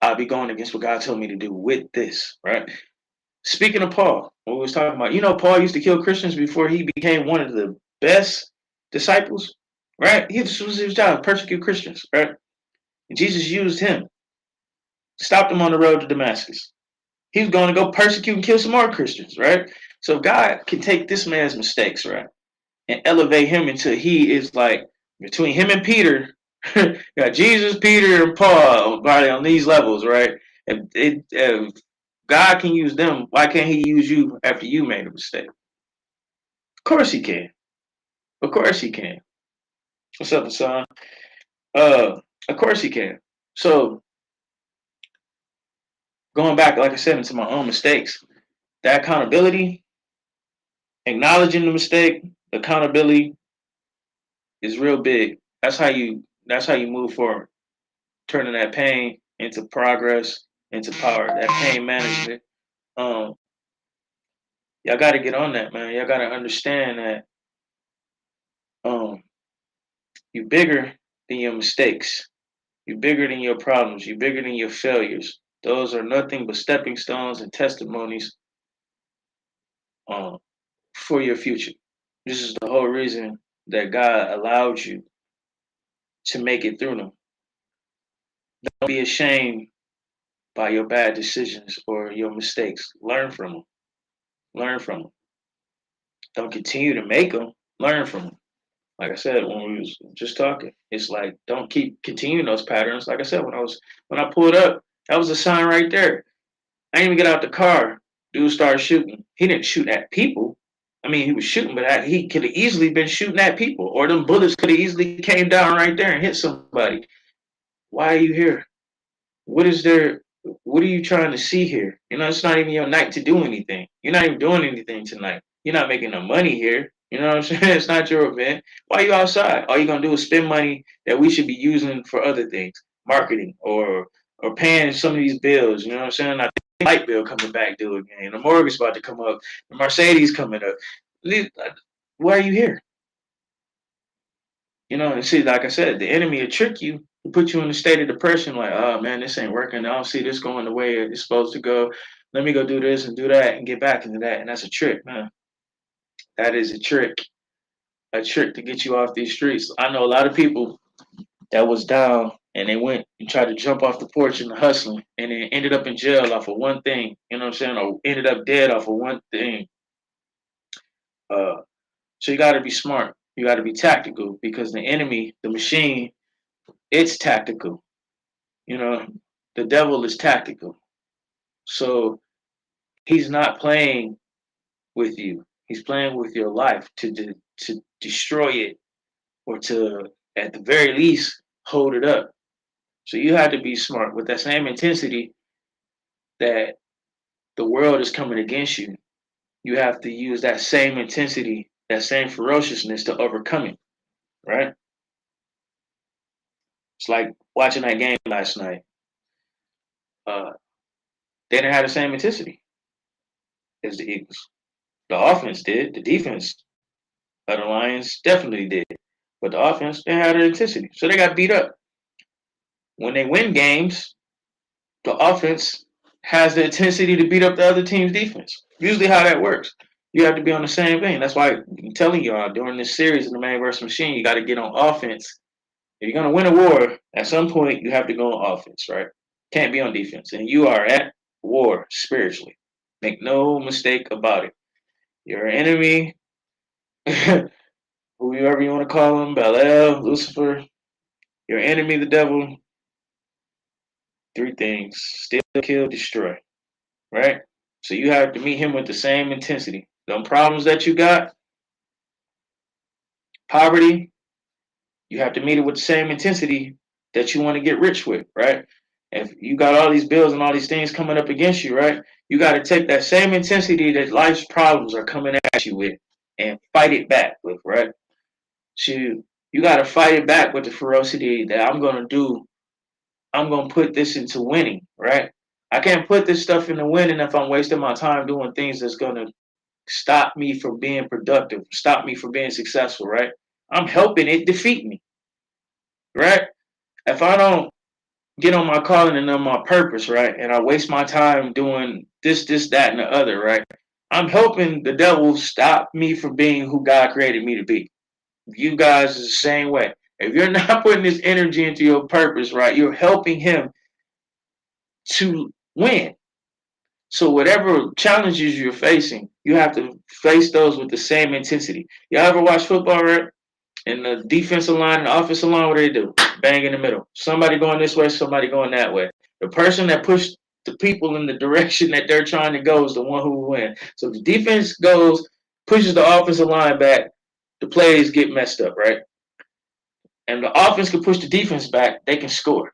I'll be going against what God told me to do with this, right? Speaking of Paul, what we was talking about, Paul used to kill Christians before he became one of the best disciples, right? This was his job, persecute Christians, right? And Jesus used him, stopped him on the road to Damascus. He was going to go persecute and kill some more Christians, right? So God can take this man's mistakes, right, and elevate him until he is like between him and Peter. You got Jesus, Peter, and Paul probably on these levels, right? If God can use them, why can't He use you after you made a mistake? Of course He can. Of course He can. What's up, son? Of course He can. So going back, like I said, into my own mistakes, that accountability, acknowledging the mistake, accountability is real big. That's how you. That's how you move forward, turning that pain into progress, into power. That pain management. Um, y'all got to get on that, man. Y'all got to understand that you're bigger than your mistakes. You're bigger than your problems. You're bigger than your failures. Those are nothing but stepping stones and testimonies um, for your future. This is the whole reason that God allowed you to make it through them. Don't be ashamed by your bad decisions or your mistakes. Learn from them. Learn from them. Don't continue to make them. Learn from them. Like I said when we was just talking, it's like don't keep continuing those patterns. Like I said, when I pulled up, that was a sign right there. I didn't even get out the car. Dude started shooting. He didn't shoot at people. I mean, he was shooting, but he could have easily been shooting at people, or them bullets could have easily came down right there and hit somebody. Why are you here? What is there? What are you trying to see here? You know, it's not even your night to do anything. You're not even doing anything tonight. You're not making no money here. You know what I'm saying? It's not your event. Why are you outside? All you're gonna do is spend money that we should be using for other things, marketing or paying some of these bills. You know what I'm saying? I think the light bill coming back due again. The mortgage about to come up. The Mercedes coming up. Why are you here? You know, and see, like I said, the enemy will trick you, put you in a state of depression, like, oh man, this ain't working. I don't see this going the way it's supposed to go. Let me go do this and do that and get back into that. And that's a trick, man. That is a trick to get you off these streets. I know a lot of people that was down and they went and tried to jump off the porch and hustling and then ended up in jail off of one thing, you know what I'm saying? Or ended up dead off of one thing. Uh, so you got to be smart. You got to be tactical because the enemy, the machine, it's tactical. You know, the devil is tactical. So he's not playing with you. He's playing with your life to destroy it or to, at the very least, hold it up. So you have to be smart with that same intensity that the world is coming against you. You have to use that same intensity, that same ferociousness to overcome it, right? It's like watching that game last night. Uh, they didn't have the same intensity as the Eagles. The offense did. The defense of the Lions definitely did. But the offense, they had an intensity. So they got beat up. When they win games, the offense has the intensity to beat up the other team's defense. Usually how that works. You have to be on the same thing. That's why I'm telling y'all during this series of the Man vs. Machine, you got to get on offense. If you're going to win a war, at some point you have to go on offense, right? Can't be on defense. And you are at war spiritually. Make no mistake about it. Your enemy, whoever you want to call him, Belial, Lucifer, your enemy, the devil, three things: steal, kill, destroy. Right? So you have to meet him with the same intensity. The problems that you got, poverty, you have to meet it with the same intensity that you want to get rich with, right? If you got all these bills and all these things coming up against you, right? You got to take that same intensity that life's problems are coming at you with and fight it back with, right? So you got to fight it back with the ferocity that I'm going to do. I'm going to put this into winning, right? I can't put this stuff into winning if I'm wasting my time doing things that's going to stop me from being productive, stop me from being successful, right? I'm helping it defeat me, right? If I don't get on my calling and on my purpose, right, and I waste my time doing this, that, and the other, right, I'm helping the devil stop me from being who God created me to be. You guys is the same way. If you're not putting this energy into your purpose, right, you're helping him to win. So whatever challenges you're facing, you have to face those with the same intensity. Y'all ever watch football, right? And the defensive line and the offensive line, what do they do? Bang in the middle. Somebody going this way, somebody going that way. The person that pushed the people in the direction that they're trying to go is the one who will win. So if the defense goes, pushes the offensive line back, the plays get messed up, right? And the offense can push the defense back, they can score.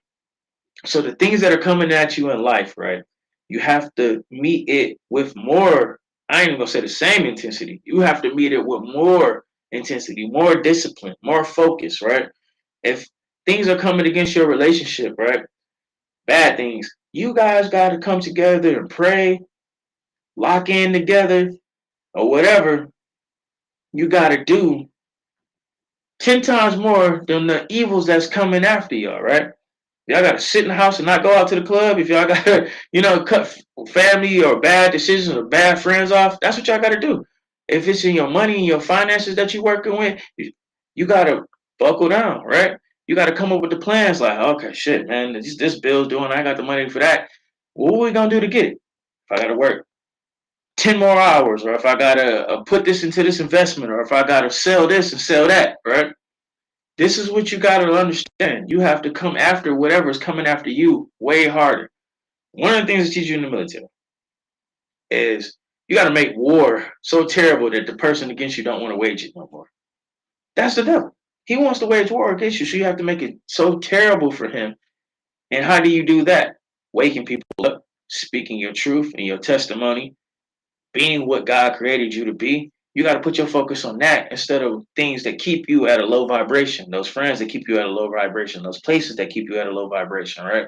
So the things that are coming at you in life, right? You have to meet it with more. I ain't even gonna say the same intensity. You have to meet it with more intensity, more discipline, more focus, right? If things are coming against your relationship, right? Bad things, you guys got to come together and pray, lock in together, or whatever you got to do 10 times more than the evils that's coming after y'all, right? Y'all got to sit in the house and not go out to the club. If y'all got to, cut family or bad decisions or bad friends off, that's what y'all got to do. If it's in your money and your finances that you're working with, you got to buckle down, right? You got to come up with the plans like, okay, shit, man, this bill's doing, I got the money for that. What are we going to do to get it? If I got to work 10 more hours, or if I got to put this into this investment, or if I got to sell this and sell that, right? This is what you got to understand. You have to come after whatever is coming after you way harder. One of the things they teach you in the military, is you got to make war so terrible that the person against you don't want to wage it no more. That's the devil. He wants to wage war against you, so you have to make it so terrible for him. And how do you do that? Waking people up, speaking your truth and your testimony, being what God created you to be. You got to put your focus on that instead of things that keep you at a low vibration, those friends that keep you at a low vibration, those places that keep you at a low vibration, right?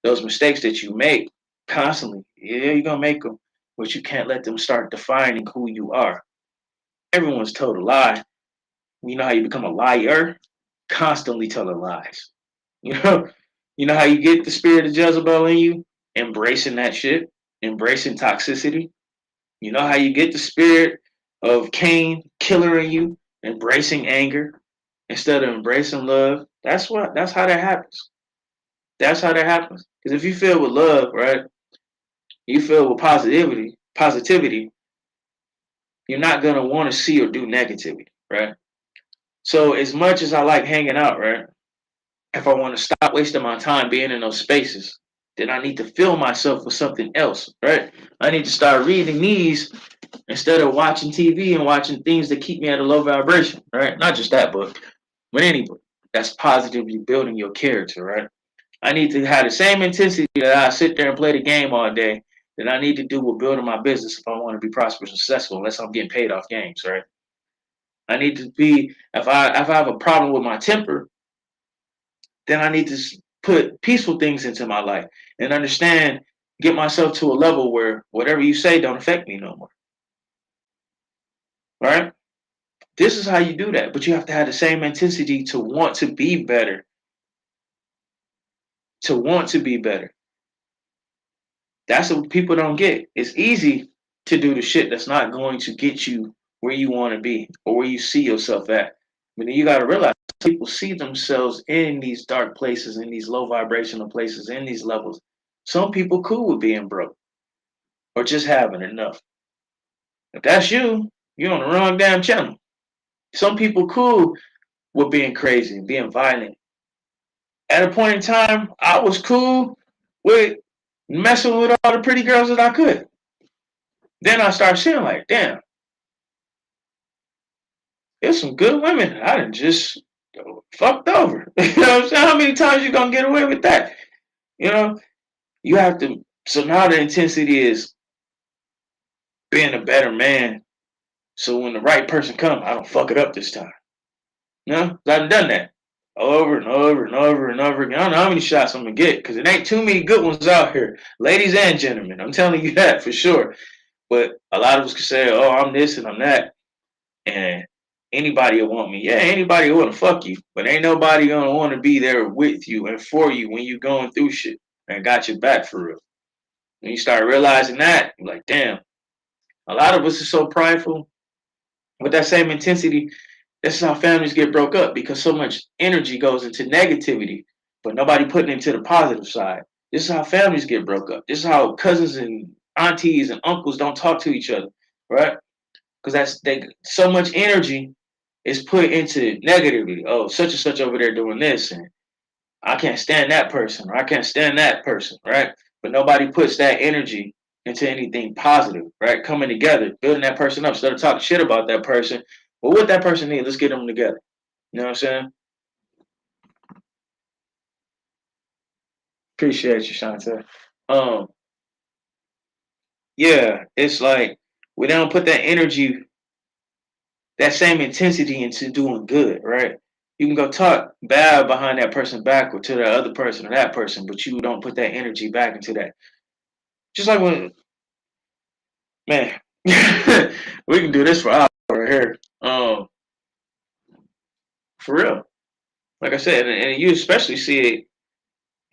Those mistakes that you make constantly, yeah, you're going to make them, but you can't let them start defining who you are. Everyone's told a lie. You know how you become a liar? Constantly telling lies. You know, you know how you get the spirit of Jezebel in you? Embracing that shit, embracing toxicity. You know how you get the spirit of Cain, killer in you, embracing anger instead of embracing love. That's how that happens. That's how that happens. Because if you feel with love, right, you feel with positivity, you're not gonna want to see or do negativity, right? So as much as I like hanging out, right, if I want to stop wasting my time being in those spaces, then I need to fill myself with something else, right? I need to start reading these instead of watching TV and watching things that keep me at a low vibration, right? Not just that book, but any book that's positively building your character, right? I need to have the same intensity that I sit there and play the game all day that I need to do with building my business if I want to be prosperous and successful, unless I'm getting paid off games, right? I need to be if I have a problem with my temper, then I need to put peaceful things into my life and understand, get myself to a level where whatever you say don't affect me no more, right? This is how you do that, but you have to have the same intensity to want to be better, to want to be better. That's what people don't get. It's easy to do the shit that's not going to get you where you want to be or where you see yourself at. But then you got to realize people see themselves in these dark places, in these low vibrational places, in these levels. Some people cool with being broke or just having enough. If that's you, you're on the wrong damn channel. Some people cool with being crazy and being violent. At a point in time, I was cool with messing with all the pretty girls that I could. Then I started seeing like, damn, there's some good women I done just fucked over. You know what I'm saying? How many times you gonna get away with that? You know, you have to. So now the intensity is being a better man. So when the right person comes, I don't fuck it up this time. You know, I've done that over and over and over and over again. I don't know how many shots I'm gonna get because it ain't too many good ones out here, ladies and gentlemen. I'm telling you that for sure. But a lot of us can say, "Oh, I'm this and I'm that," and anybody will want me. Yeah, anybody will want to fuck you, but ain't nobody gonna want to be there with you and for you when you going through shit and got your back for real. When you start realizing that, you're like, damn, a lot of us are so prideful. With that same intensity, this is how families get broke up because so much energy goes into negativity, but nobody putting it into the positive side. This is how families get broke up. This is how cousins and aunties and uncles don't talk to each other, right? Because so much energy is put into negativity. Oh, such and such over there doing this, and I can't stand that person, or I can't stand that person, right? But nobody puts that energy into anything positive, right? Coming together, building that person up instead of talking shit about that person. Well, what that person need, let's get them together. You know what I'm saying? Appreciate you, Shante. Um, yeah, it's like we don't put that energy, that same intensity into doing good, right? You can go talk bad behind that person back or to the other person or that person, but you don't put that energy back into that. Just like when, man, we can do this for hours right here. For real. Like I said, and you especially see it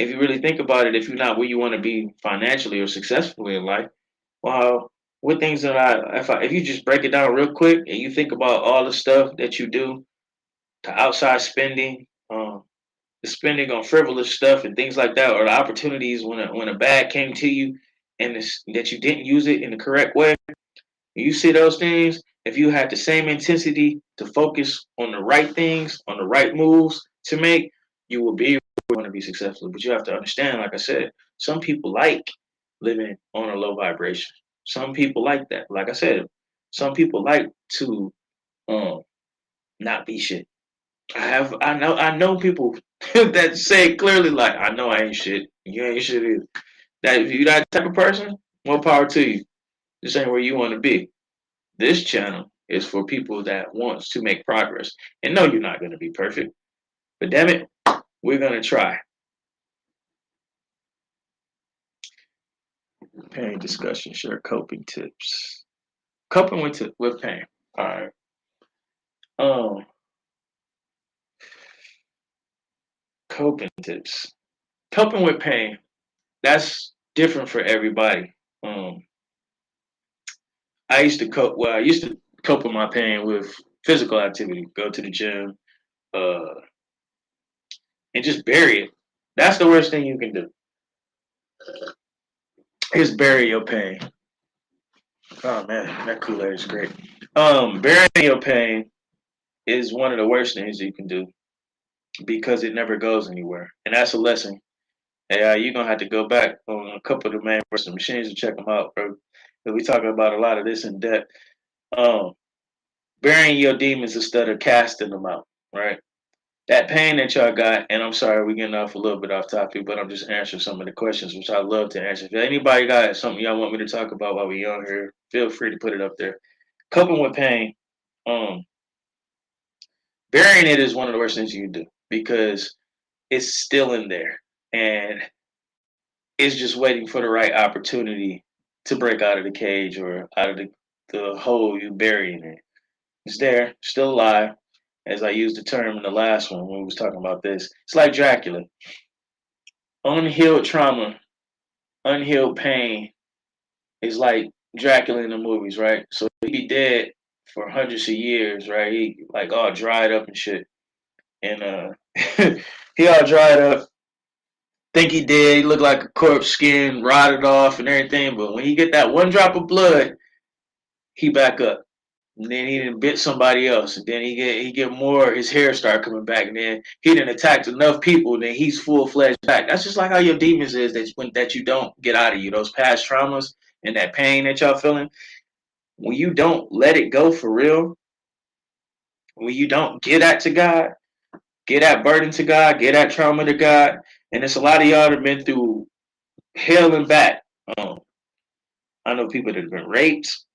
if you really think about it. If you're not where you want to be financially or successfully in life, well, what things that if you just break it down real quick and you think about all the stuff that you do, the outside spending, the spending on frivolous stuff and things like that, or the opportunities when a bag came to you and that you didn't use it in the correct way. You see those things. If you had the same intensity to focus on the right things, on the right moves to make, you will be going to be successful. But you have to understand, like I said, some people like living on a low vibration. Some people like that. Like I said, some people like to um not be shit. I know people that say clearly like I know I ain't shit. You ain't shit either. That if you that type of person, more power to you. This ain't where you want to be. This channel is for people that wants to make progress. And no, you're not gonna be perfect. But damn it, we're gonna try. Pain discussion, share coping tips. Coping with pain. All right. Um, coping tips. Coping with pain. That's different for everybody. Um, I used to cope. Well, I used to cope with my pain with physical activity. Go to the gym, uh, and just bury it. That's the worst thing you can do. Is bury your pain. Oh man, that Kool-Aid is great. Burying your pain is one of the worst things you can do because it never goes anywhere, and that's a lesson. Hey, you're gonna have to go back on a couple of the main versus machines and check them out, bro. 'Cause we talking about a lot of this in depth. Um, burying your demons instead of casting them out, right? That pain that y'all got, and I'm sorry we're getting off a little bit off topic, but I'm just answering some of the questions which I love to answer. If anybody got something y'all want me to talk about while we on here, feel free to put it up there. Coping with pain, um, burying it is one of the worst things you can do because it's still in there and it's just waiting for the right opportunity to break out of the cage or out of the hole you burying it. It's there, still alive, as I used the term in the last one when we was talking about this. It's like Dracula. Unhealed trauma, unhealed pain is like Dracula in the movies, right? So he'd be dead for hundreds of years, right? He like all dried up and shit. And he all dried up, think he dead, he looked like a corpse, skin rotted off and everything. But when he get that one drop of blood, he back up. And then he done bit somebody else, and then he get more. His hair start coming back, and then he done attacked enough people, and then he's full fledged back. That's just like how your demons is that you don't get out of you. Those past traumas and that pain that y'all feeling. When you don't let it go for real, when you don't give that to God, get that burden to God, get that trauma to God, and it's a lot of y'all that have been through hell and back. Um, I know people that have been raped.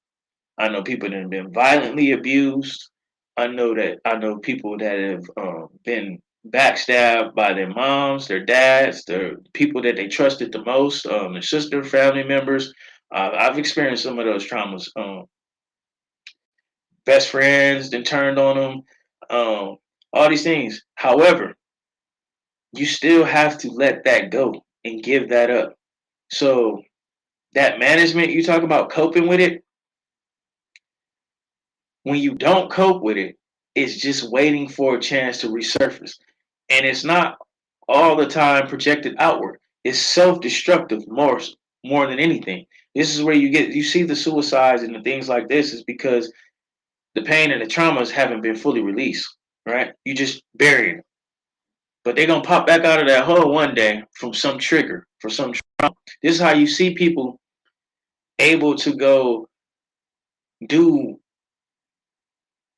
I know people that have been violently abused. I know people that have been backstabbed by their moms, their dads, their people that they trusted the most, their sister, family members. I've experienced some of those traumas. Best friends then turned on them. All these things. However, you still have to let that go and give that up. So that management you talk about coping with it, when you don't cope with it, it's just waiting for a chance to resurface. And it's not all the time projected outward. It's self-destructive more than anything. This is where you see the suicides and the things like this is because the pain and the traumas haven't been fully released, right? You just bury it. But they're gonna pop back out of that hole one day from some trigger, for some trauma. This is how you see people able to go do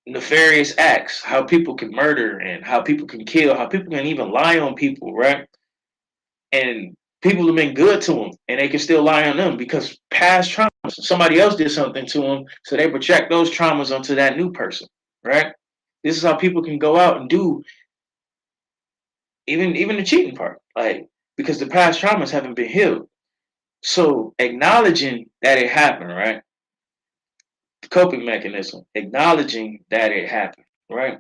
nefarious acts, how people can murder and how people can kill, how people can even lie on people, right? And people have been good to them and they can still lie on them because past traumas, somebody else did something to them, so they project those traumas onto that new person, right? This is how people can go out and do even the cheating part, like because the past traumas haven't been healed. So acknowledging that it happened, right? The coping mechanism, acknowledging that it happened, right?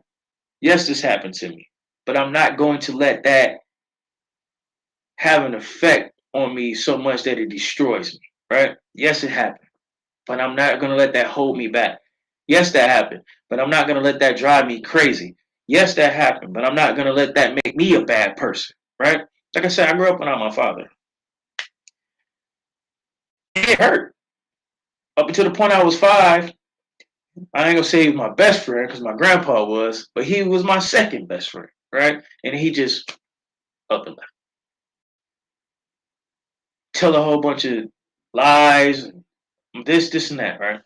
Yes, this happened to me, but I'm not going to let that have an effect on me so much that it destroys me, right? Yes, it happened, but I'm not going to let that hold me back. Yes, that happened, but I'm not going to let that drive me crazy. Yes, that happened, but I'm not going to let that make me a bad person, right? Like I said, I grew up without my father. It hurt. Up until the point I was 5, I ain't gonna say he was my best friend because my grandpa was, but he was my second best friend, right? And he just up and left, tell a whole bunch of lies, this, and that, right?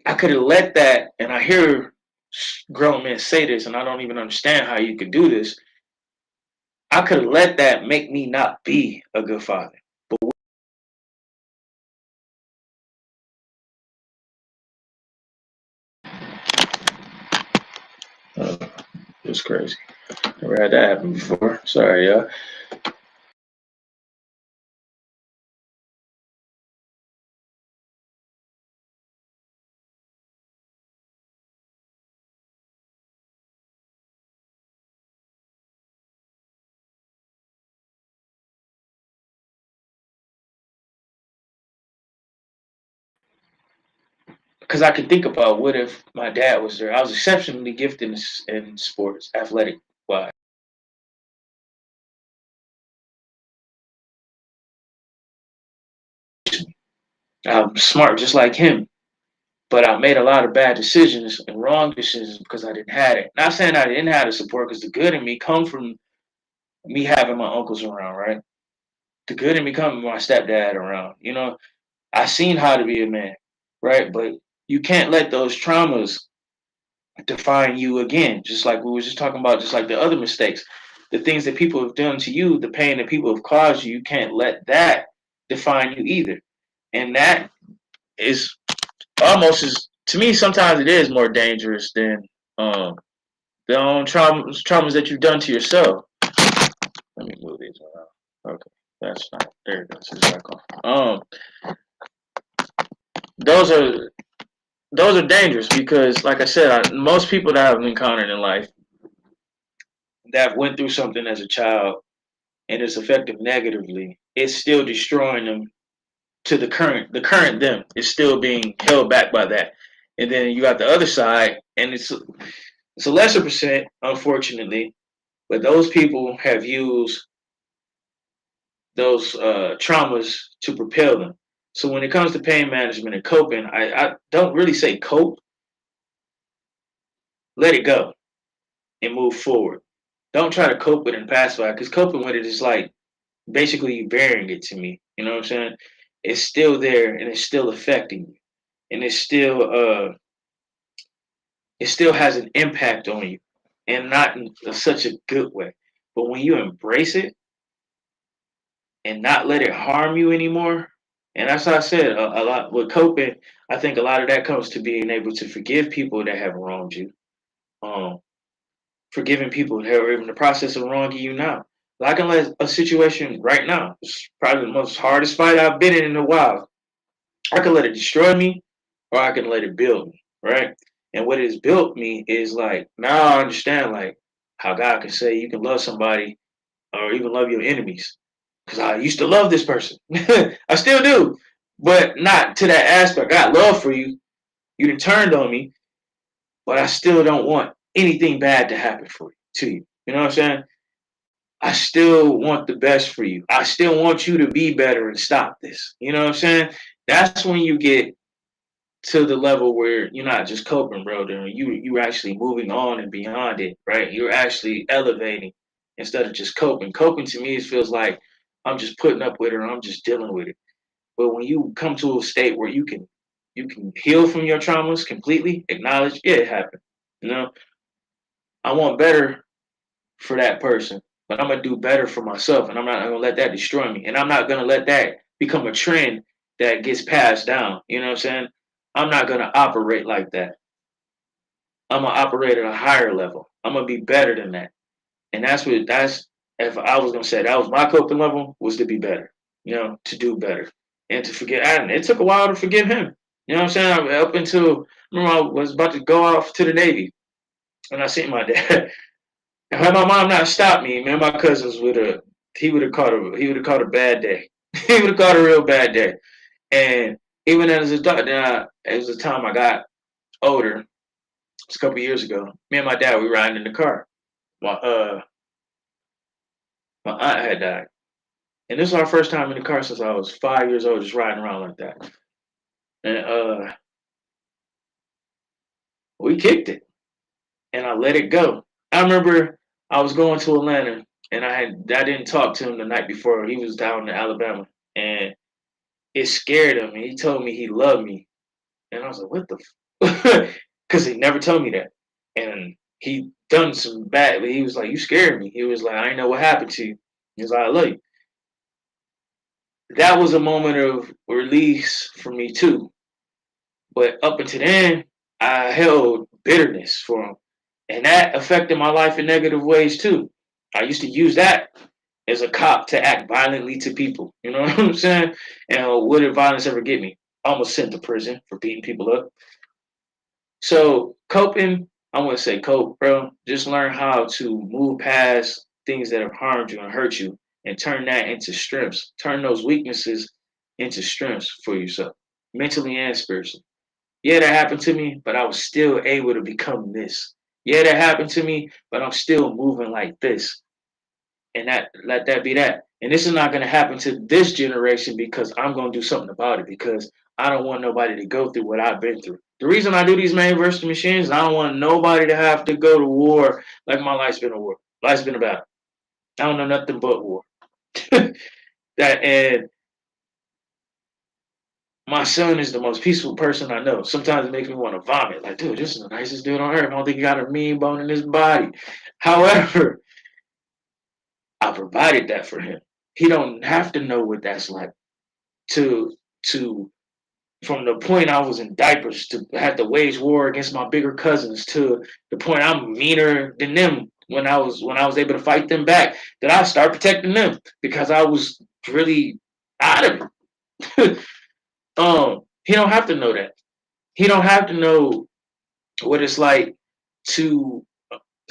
I could have let that, and I hear grown men say this, and I don't even understand how you could do this. I could have let that make me not be a good father. Uh, it's crazy. Never had that happen before. Sorry, y'all. Because I could think about what if my dad was there. I was exceptionally gifted in sports, athletic wise. I'm smart just like him, but I made a lot of bad decisions and wrong decisions because I didn't have it. Not saying I didn't have the support, because the good in me come from me having my uncles around, right? The good in me come from my stepdad around. I seen how to be a man, right? But you can't let those traumas define you again. Just like we were just talking about, just like the other mistakes, the things that people have done to you, the pain that people have caused you, you can't let that define you either. And that is almost as, to me, sometimes it is more dangerous than um the own traumas that you've done to yourself. Let me move these around. Okay, that's not there. It goes. It's back on. Those are those are dangerous because, like I said, most people that I've encountered in life that went through something as a child and it's affected negatively, it's still destroying them to the current them is still being held back by that. And then you got the other side, and it's a lesser percent, unfortunately, but those people have used those traumas to propel them. So when it comes to pain management and coping, I don't really say cope, let it go and move forward. Don't try to cope with it and pacify, because coping with it is like basically burying it to me. You know what I'm saying? It's still there and it's still affecting you. And it still has an impact on you, and not in such a good way. But when you embrace it and not let it harm you anymore, and that's how I said a lot with coping, I think a lot of that comes to being able to forgive people that have wronged you. Um, Forgiving people that are in the process of wronging you now. I can let a situation right now, it's probably the most hardest fight I've been in a while. I can let it destroy me, or I can let it build me, right? And what it has built me is like, now I understand like how God can say you can love somebody or even love your enemies. Because I used to love this person. I still do, but not to that aspect. I got love for you. You done turned on me, but I still don't want anything bad to happen for you to you. You know what I'm saying? I still want the best for you. I still want you to be better and stop this. You know what I'm saying? That's when you get to the level where you're not just coping, bro. Then you're actually moving on and beyond it, right? You're actually elevating instead of just coping. Coping to me, it feels like I'm just putting up with it or I'm just dealing with it. But when you come to a state where you can heal from your traumas completely, acknowledge, yeah, it happened. You know, I want better for that person, but I'm gonna do better for myself, and I'm not gonna let that destroy me, and I'm not gonna let that become a trend that gets passed down. You know what I'm saying? I'm not gonna operate like that. I'm gonna operate at a higher level. I'm gonna be better than that, and that's if I was gonna say that was my coping level, was to be better. To do better and to forget. And it took a while to forgive him. You know what I'm saying? Up until, remember, I was about to go off to the Navy, and I seen my dad. Had my mom not stopped me, man, my cousins would have. He would have caught a bad day. He would have caught a real bad day. And even as a adult, as the time I got older, it was a couple years ago. Me and my dad, we riding in the car. My aunt had died, and this was our first time in the car since I was 5 years old, just riding around like that. And we kicked it, and I let it go. I remember I was going to Atlanta, and I didn't talk to him the night before. He was down in Alabama, and it scared him. And he told me he loved me. And I was like, what the because he never told me that. And he done some bad, he was like, you scared me. He was like, I didn't know what happened to you. He was like, I love you. That was a moment of release for me too. But up until then, I held bitterness for him. And that affected my life in negative ways too. I used to use that as a cop to act violently to people. You know what I'm saying? And what did violence ever get me? Almost sent to prison for beating people up. So coping, I want to say cope, bro. Just learn how to move past things that have harmed you and hurt you and turn that into strengths. Turn those weaknesses into strengths for yourself, mentally and spiritually. Yeah, that happened to me, but I was still able to become this. Yeah, that happened to me, but I'm still moving like this. And that let that be that. And this is not gonna happen to this generation because I'm gonna do something about it because I don't want nobody to go through what I've been through. The reason I do these main versus machines, I don't want nobody to have to go to war like my life's been a war. Life's been a battle. I don't know nothing but war. That and my son is the most peaceful person I know. Sometimes it makes me want to vomit. Like, dude, this is the nicest dude on earth. I don't think he got a mean bone in his body. However, I provided that for him. He don't have to know what that's like to to from the point I was in diapers to have to wage war against my bigger cousins to the point I'm meaner than them when I was able to fight them back. That I start protecting them because I was really out of it. He don't have to know that. He don't have to know what it's like to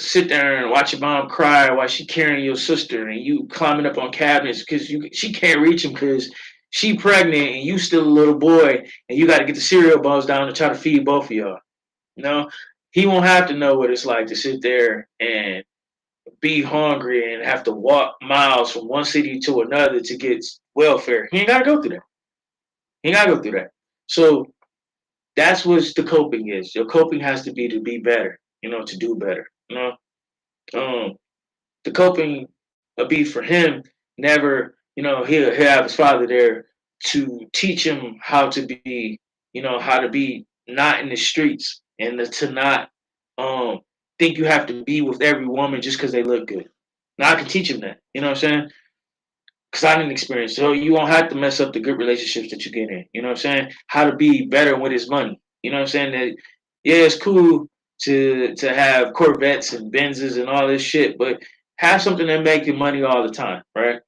sit there and watch your mom cry while she carrying your sister and you climbing up on cabinets because you she can't reach him because she pregnant and you still a little boy and you got to get the cereal bowls down to try to feed both of y'all. You know, he won't have to know what it's like to sit there and be hungry and have to walk miles from one city to another to get welfare. He ain't got to go through that. He ain't got to go through that. So that's what the coping is. Your coping has to be better. You know, to do better. You know, um, the coping will be for him never, he'll have his father there to teach him how to be, how to be not in the streets and to not um think you have to be with every woman just because they look good. Now I can teach him that, you know what I'm saying? Because I didn't experience, so you won't have to mess up the good relationships that you get in. You know what I'm saying? How to be better with his money. You know what I'm saying? That yeah, it's cool to have Corvettes and Benzes and all this shit, but have something that make you money all the time, right?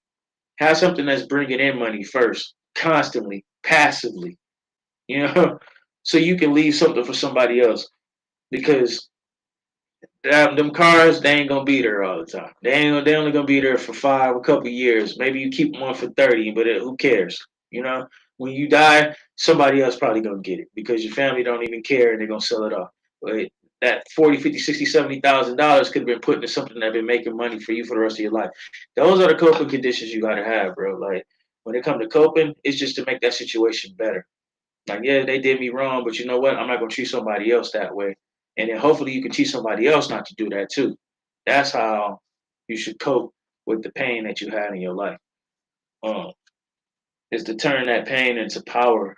Have something that's bringing in money first, constantly, passively. You know, so you can leave something for somebody else because them cars, they ain't gonna be there all the time. They only gonna be there for a couple years. Maybe you keep one for 30, but who cares? You know, when you die, somebody else probably gonna get it because your family don't even care and they're gonna sell it off. But that 40, 50, 60, $70,000 could have been put into something that been making money for you for the rest of your life. Those are the coping conditions you gotta have, bro. Like when it comes to coping, it's just to make that situation better. Like, yeah, they did me wrong, but you know what? I'm not gonna treat somebody else that way. And then hopefully you can teach somebody else not to do that too. That's how you should cope with the pain that you had in your life. Um, is to turn that pain into power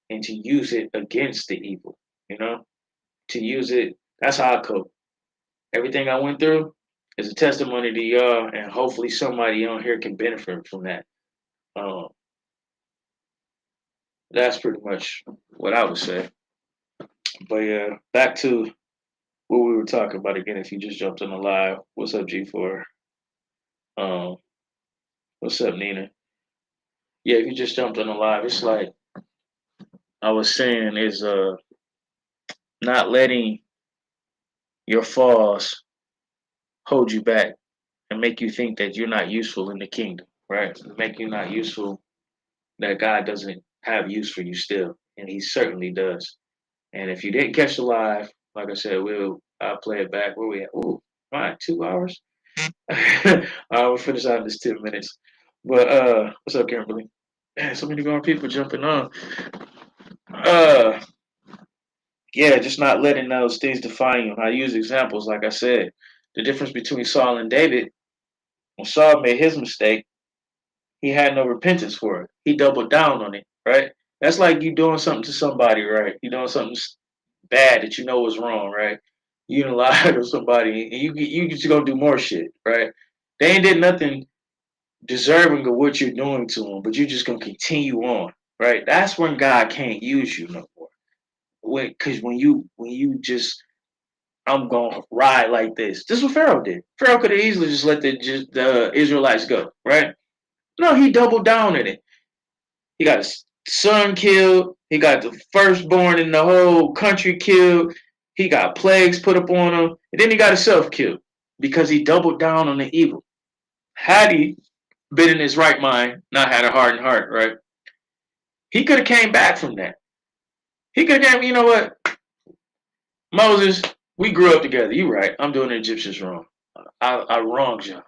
and to use it against the evil. You know, to use it. That's how I cope. Everything I went through is a testimony to y'all, and hopefully somebody on here can benefit from that. Um, that's pretty much what I would say. But yeah, back to what we were talking about again. If you just jumped on the live, what's up, G4? Um, what's up, Nina? Yeah, if you just jumped on the live, it's like I was saying is not letting your falls hold you back and make you think that you're not useful in the kingdom, right? Make you not useful, that God doesn't have use for you still, and He certainly does. And if you didn't catch the live, like I said, I'll play it back. Where we at? Ooh, all right, 2 hours. We'll finish out in this 10 minutes. But what's up, Kimberly? Man, so many more people jumping on. Uh yeah, just not letting those things define you. I use examples, like I said. The difference between Saul and David, when Saul made his mistake, he had no repentance for it. He doubled down on it. right? That's like you doing something to somebody, right? You doing something bad that you know is wrong, right? You done lied to somebody, and you just gonna do more shit, right? They ain't did nothing deserving of what you're doing to them, but you're just gonna continue on, right? That's when God can't use you no more. Because when you just I'm gonna ride like this. This is what Pharaoh did. Pharaoh could have easily just let the Israelites go, right? No, he doubled down in it. He got his son killed. He got the firstborn in the whole country killed. He got plagues put up on him, and then he got himself killed because he doubled down on the evil. Had he been in his right mind, not had a hardened heart, right? He could have came back from that. He could have came. You know what, Moses? We grew up together. You right. I'm doing the Egyptians wrong. I wronged y'all.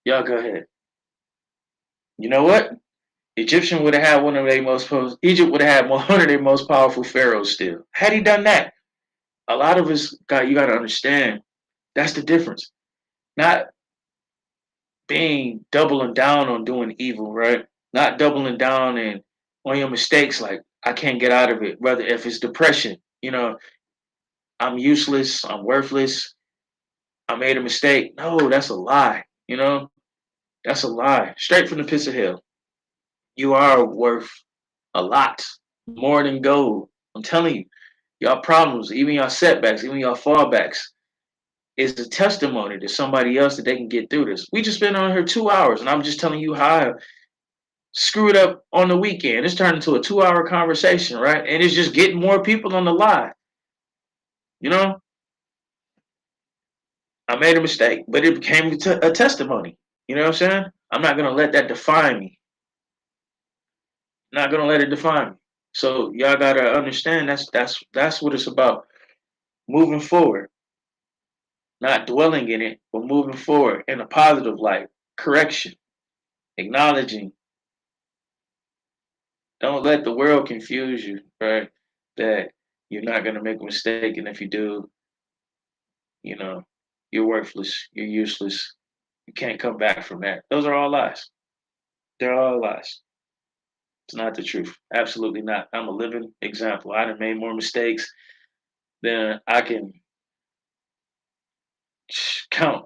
Y'all go ahead. You know what? Egypt would have had Egypt would have had one of their most powerful pharaohs still. Had he done that, a lot of us got you got to understand that's the difference. Not being doubling down on doing evil, right? Not doubling down and on your mistakes, like I can't get out of it. Rather, if it's depression, I'm useless, I'm worthless, I made a mistake. No, that's a lie. That's a lie. Straight from the pits of hell. You are worth a lot more than gold. I'm telling you, y'all problems, even y'all setbacks, even y'all fallbacks, is a testimony to somebody else that they can get through this. We just been on here 2 hours, and I'm just telling you how I screwed up on the weekend. It's turned into a 2 hour conversation, right? And it's just getting more people on the live. You know, I made a mistake, but it became a testimony. You know what I'm saying? I'm not gonna let that define me. Not gonna let it define me. So y'all gotta understand that's what it's about. Moving forward, not dwelling in it, but moving forward in a positive light. Correction, acknowledging. Don't let the world confuse you, right? That you're not gonna make a mistake, and if you do, you know, you're worthless, you're useless, you can't come back from that. Those are all lies. They're all lies. It's not the truth. Absolutely not. I'm a living example. I done made more mistakes than I can count.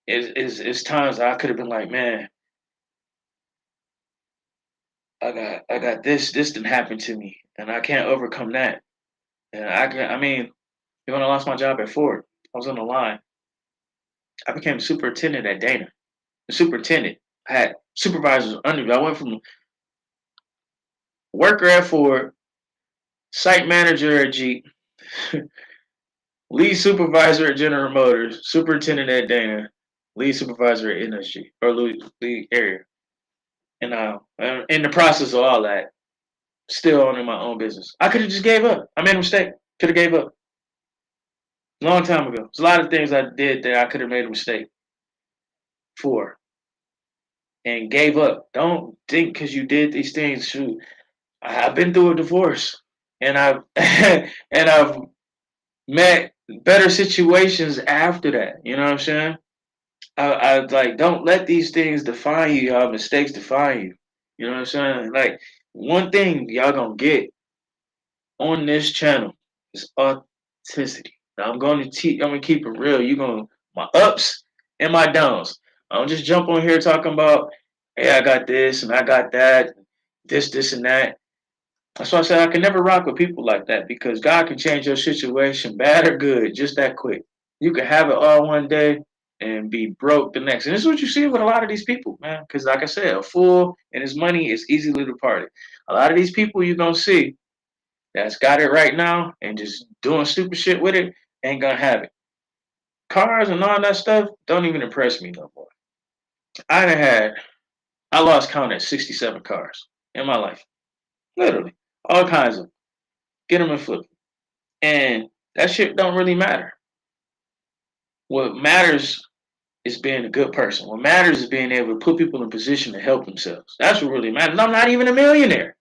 It's times I could have been like, man, I got this didn't happen to me, and I can't overcome that. And I mean, when I lost my job at Ford, I was on the line. I became superintendent at Dana. The superintendent. I had supervisors under me. I went from worker at Ford, site manager at Jeep, lead supervisor at General Motors, superintendent at Dana, lead supervisor at NSG or lead area. And in the process of all that, still owning my own business. I could have just gave up. I made a mistake. Could have gave up. Long time ago. There's a lot of things I did that I could have made a mistake for and gave up. Don't think because you did these things. Shoot, I've been through a divorce, and I've and I've met better situations after that. You know what I'm saying? I like don't let these things define you. Y'all mistakes define you. You know what I'm saying? Like one thing y'all gonna get on this channel is authenticity. Now I'm going to teach. I'm gonna keep it real. You gonna my ups and my downs. I don't just jump on here talking about, hey, I got this and I got that, this and that. That's why I said I can never rock with people like that because God can change your situation, bad or good, just that quick. You can have it all one day and be broke the next. And this is what you see with a lot of these people, man. Because like I said, a fool and his money is easily departed. A lot of these people you're gonna see that's got it right now and just doing stupid shit with it ain't gonna have it. Cars and all that stuff don't even impress me no more. I done had I lost count at 67 cars in my life. Literally. All kinds of them. Get them and flip them. And that shit don't really matter. What matters is being a good person. What matters is being able to put people in position to help themselves. That's what really matters. And I'm not even a millionaire.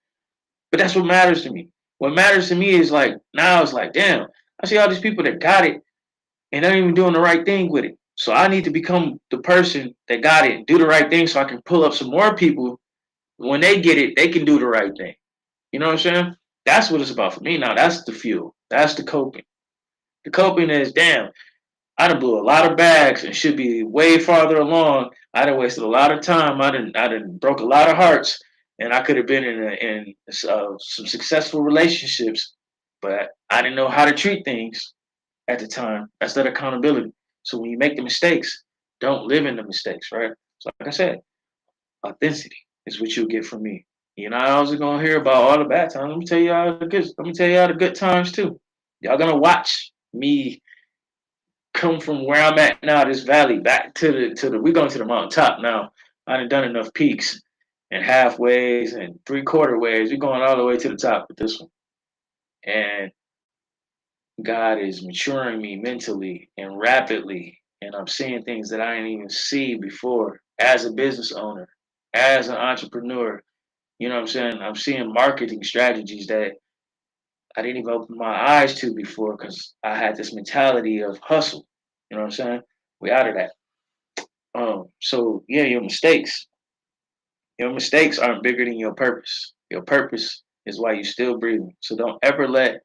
But that's what matters to me. What matters to me is like now it's like, damn, I see all these people that got it and they're not even doing the right thing with it. So I need to become the person that got it and do the right thing so I can pull up some more people. When they get it, they can do the right thing. You know what I'm saying? That's what it's about for me now. That's the fuel. That's the coping. The coping is, damn, I done blew a lot of bags and should be way farther along. I done wasted a lot of time. I done broke a lot of hearts, and I could have been in some successful relationships, but I didn't know how to treat things at the time. That's that accountability. So when you make the mistakes, don't live in the mistakes, right? So like I said, authenticity is what you'll get from me. You're not always gonna hear about all the bad times. Let me tell you all the good. Let me tell you all the good times too. Y'all gonna watch me come from where I'm at now, this valley, back to the. We're going to the mountaintop now. I done enough peaks and halfways and three-quarter ways. We're going all the way to the top with this one. And God is maturing me mentally and rapidly. And I'm seeing things that I didn't even see before as a business owner, as an entrepreneur. You know what I'm saying? I'm seeing marketing strategies that I didn't even open my eyes to before because I had this mentality of hustle. You know what I'm saying? We out of that. So yeah, your mistakes aren't bigger than your purpose. Your purpose is why you're still breathing. So don't ever let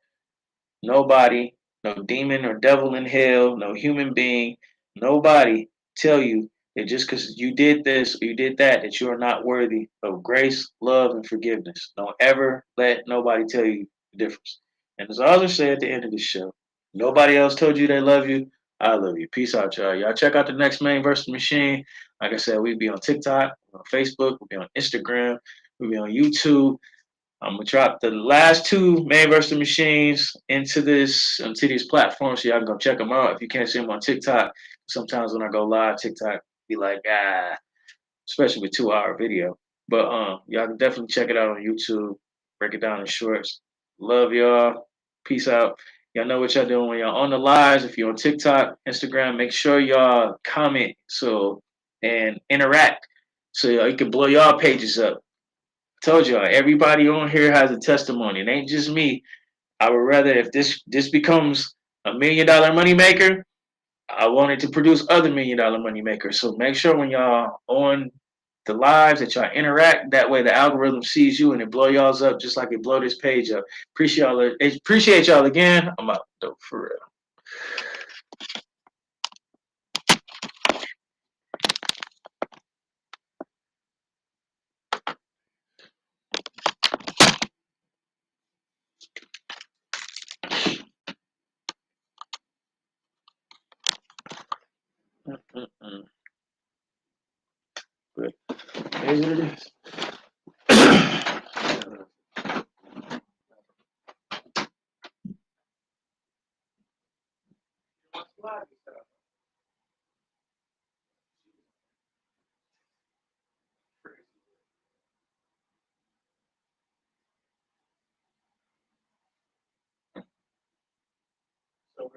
nobody, no demon or devil in hell, no human being, nobody tell you that just because you did this or you did that, that you are not worthy of grace, love, and forgiveness. Don't ever let nobody tell you the difference. And as I always say at the end of the show, nobody else told you they love you. I love you. Peace out, y'all. Y'all check out the next Main versus Machine. Like I said, we be on TikTok, on Facebook, we'll be on Instagram, we'll be on YouTube. I'm gonna drop the last two Main versus Machines into these platforms so y'all can go check them out. If you can't see them on TikTok, sometimes when I go live, TikTok be like especially with 2 hour video. But y'all can definitely check it out on YouTube. Break it down in shorts. Love y'all. Peace out. Y'all know what y'all doing when y'all on the lives. If you're on TikTok, Instagram, make sure y'all comment and interact so y'all, you can blow y'all pages up. Told y'all, everybody on here has a testimony. It ain't just me. I would rather if this becomes $1 million money maker, I wanted to produce other $1 million money makers. So make sure when y'all on the lives that y'all interact. That way the algorithm sees you and it blow y'all's up just like it blow this page up. Appreciate y'all again. I'm out though for real. Mm-mm-mm. But it is what it is. So,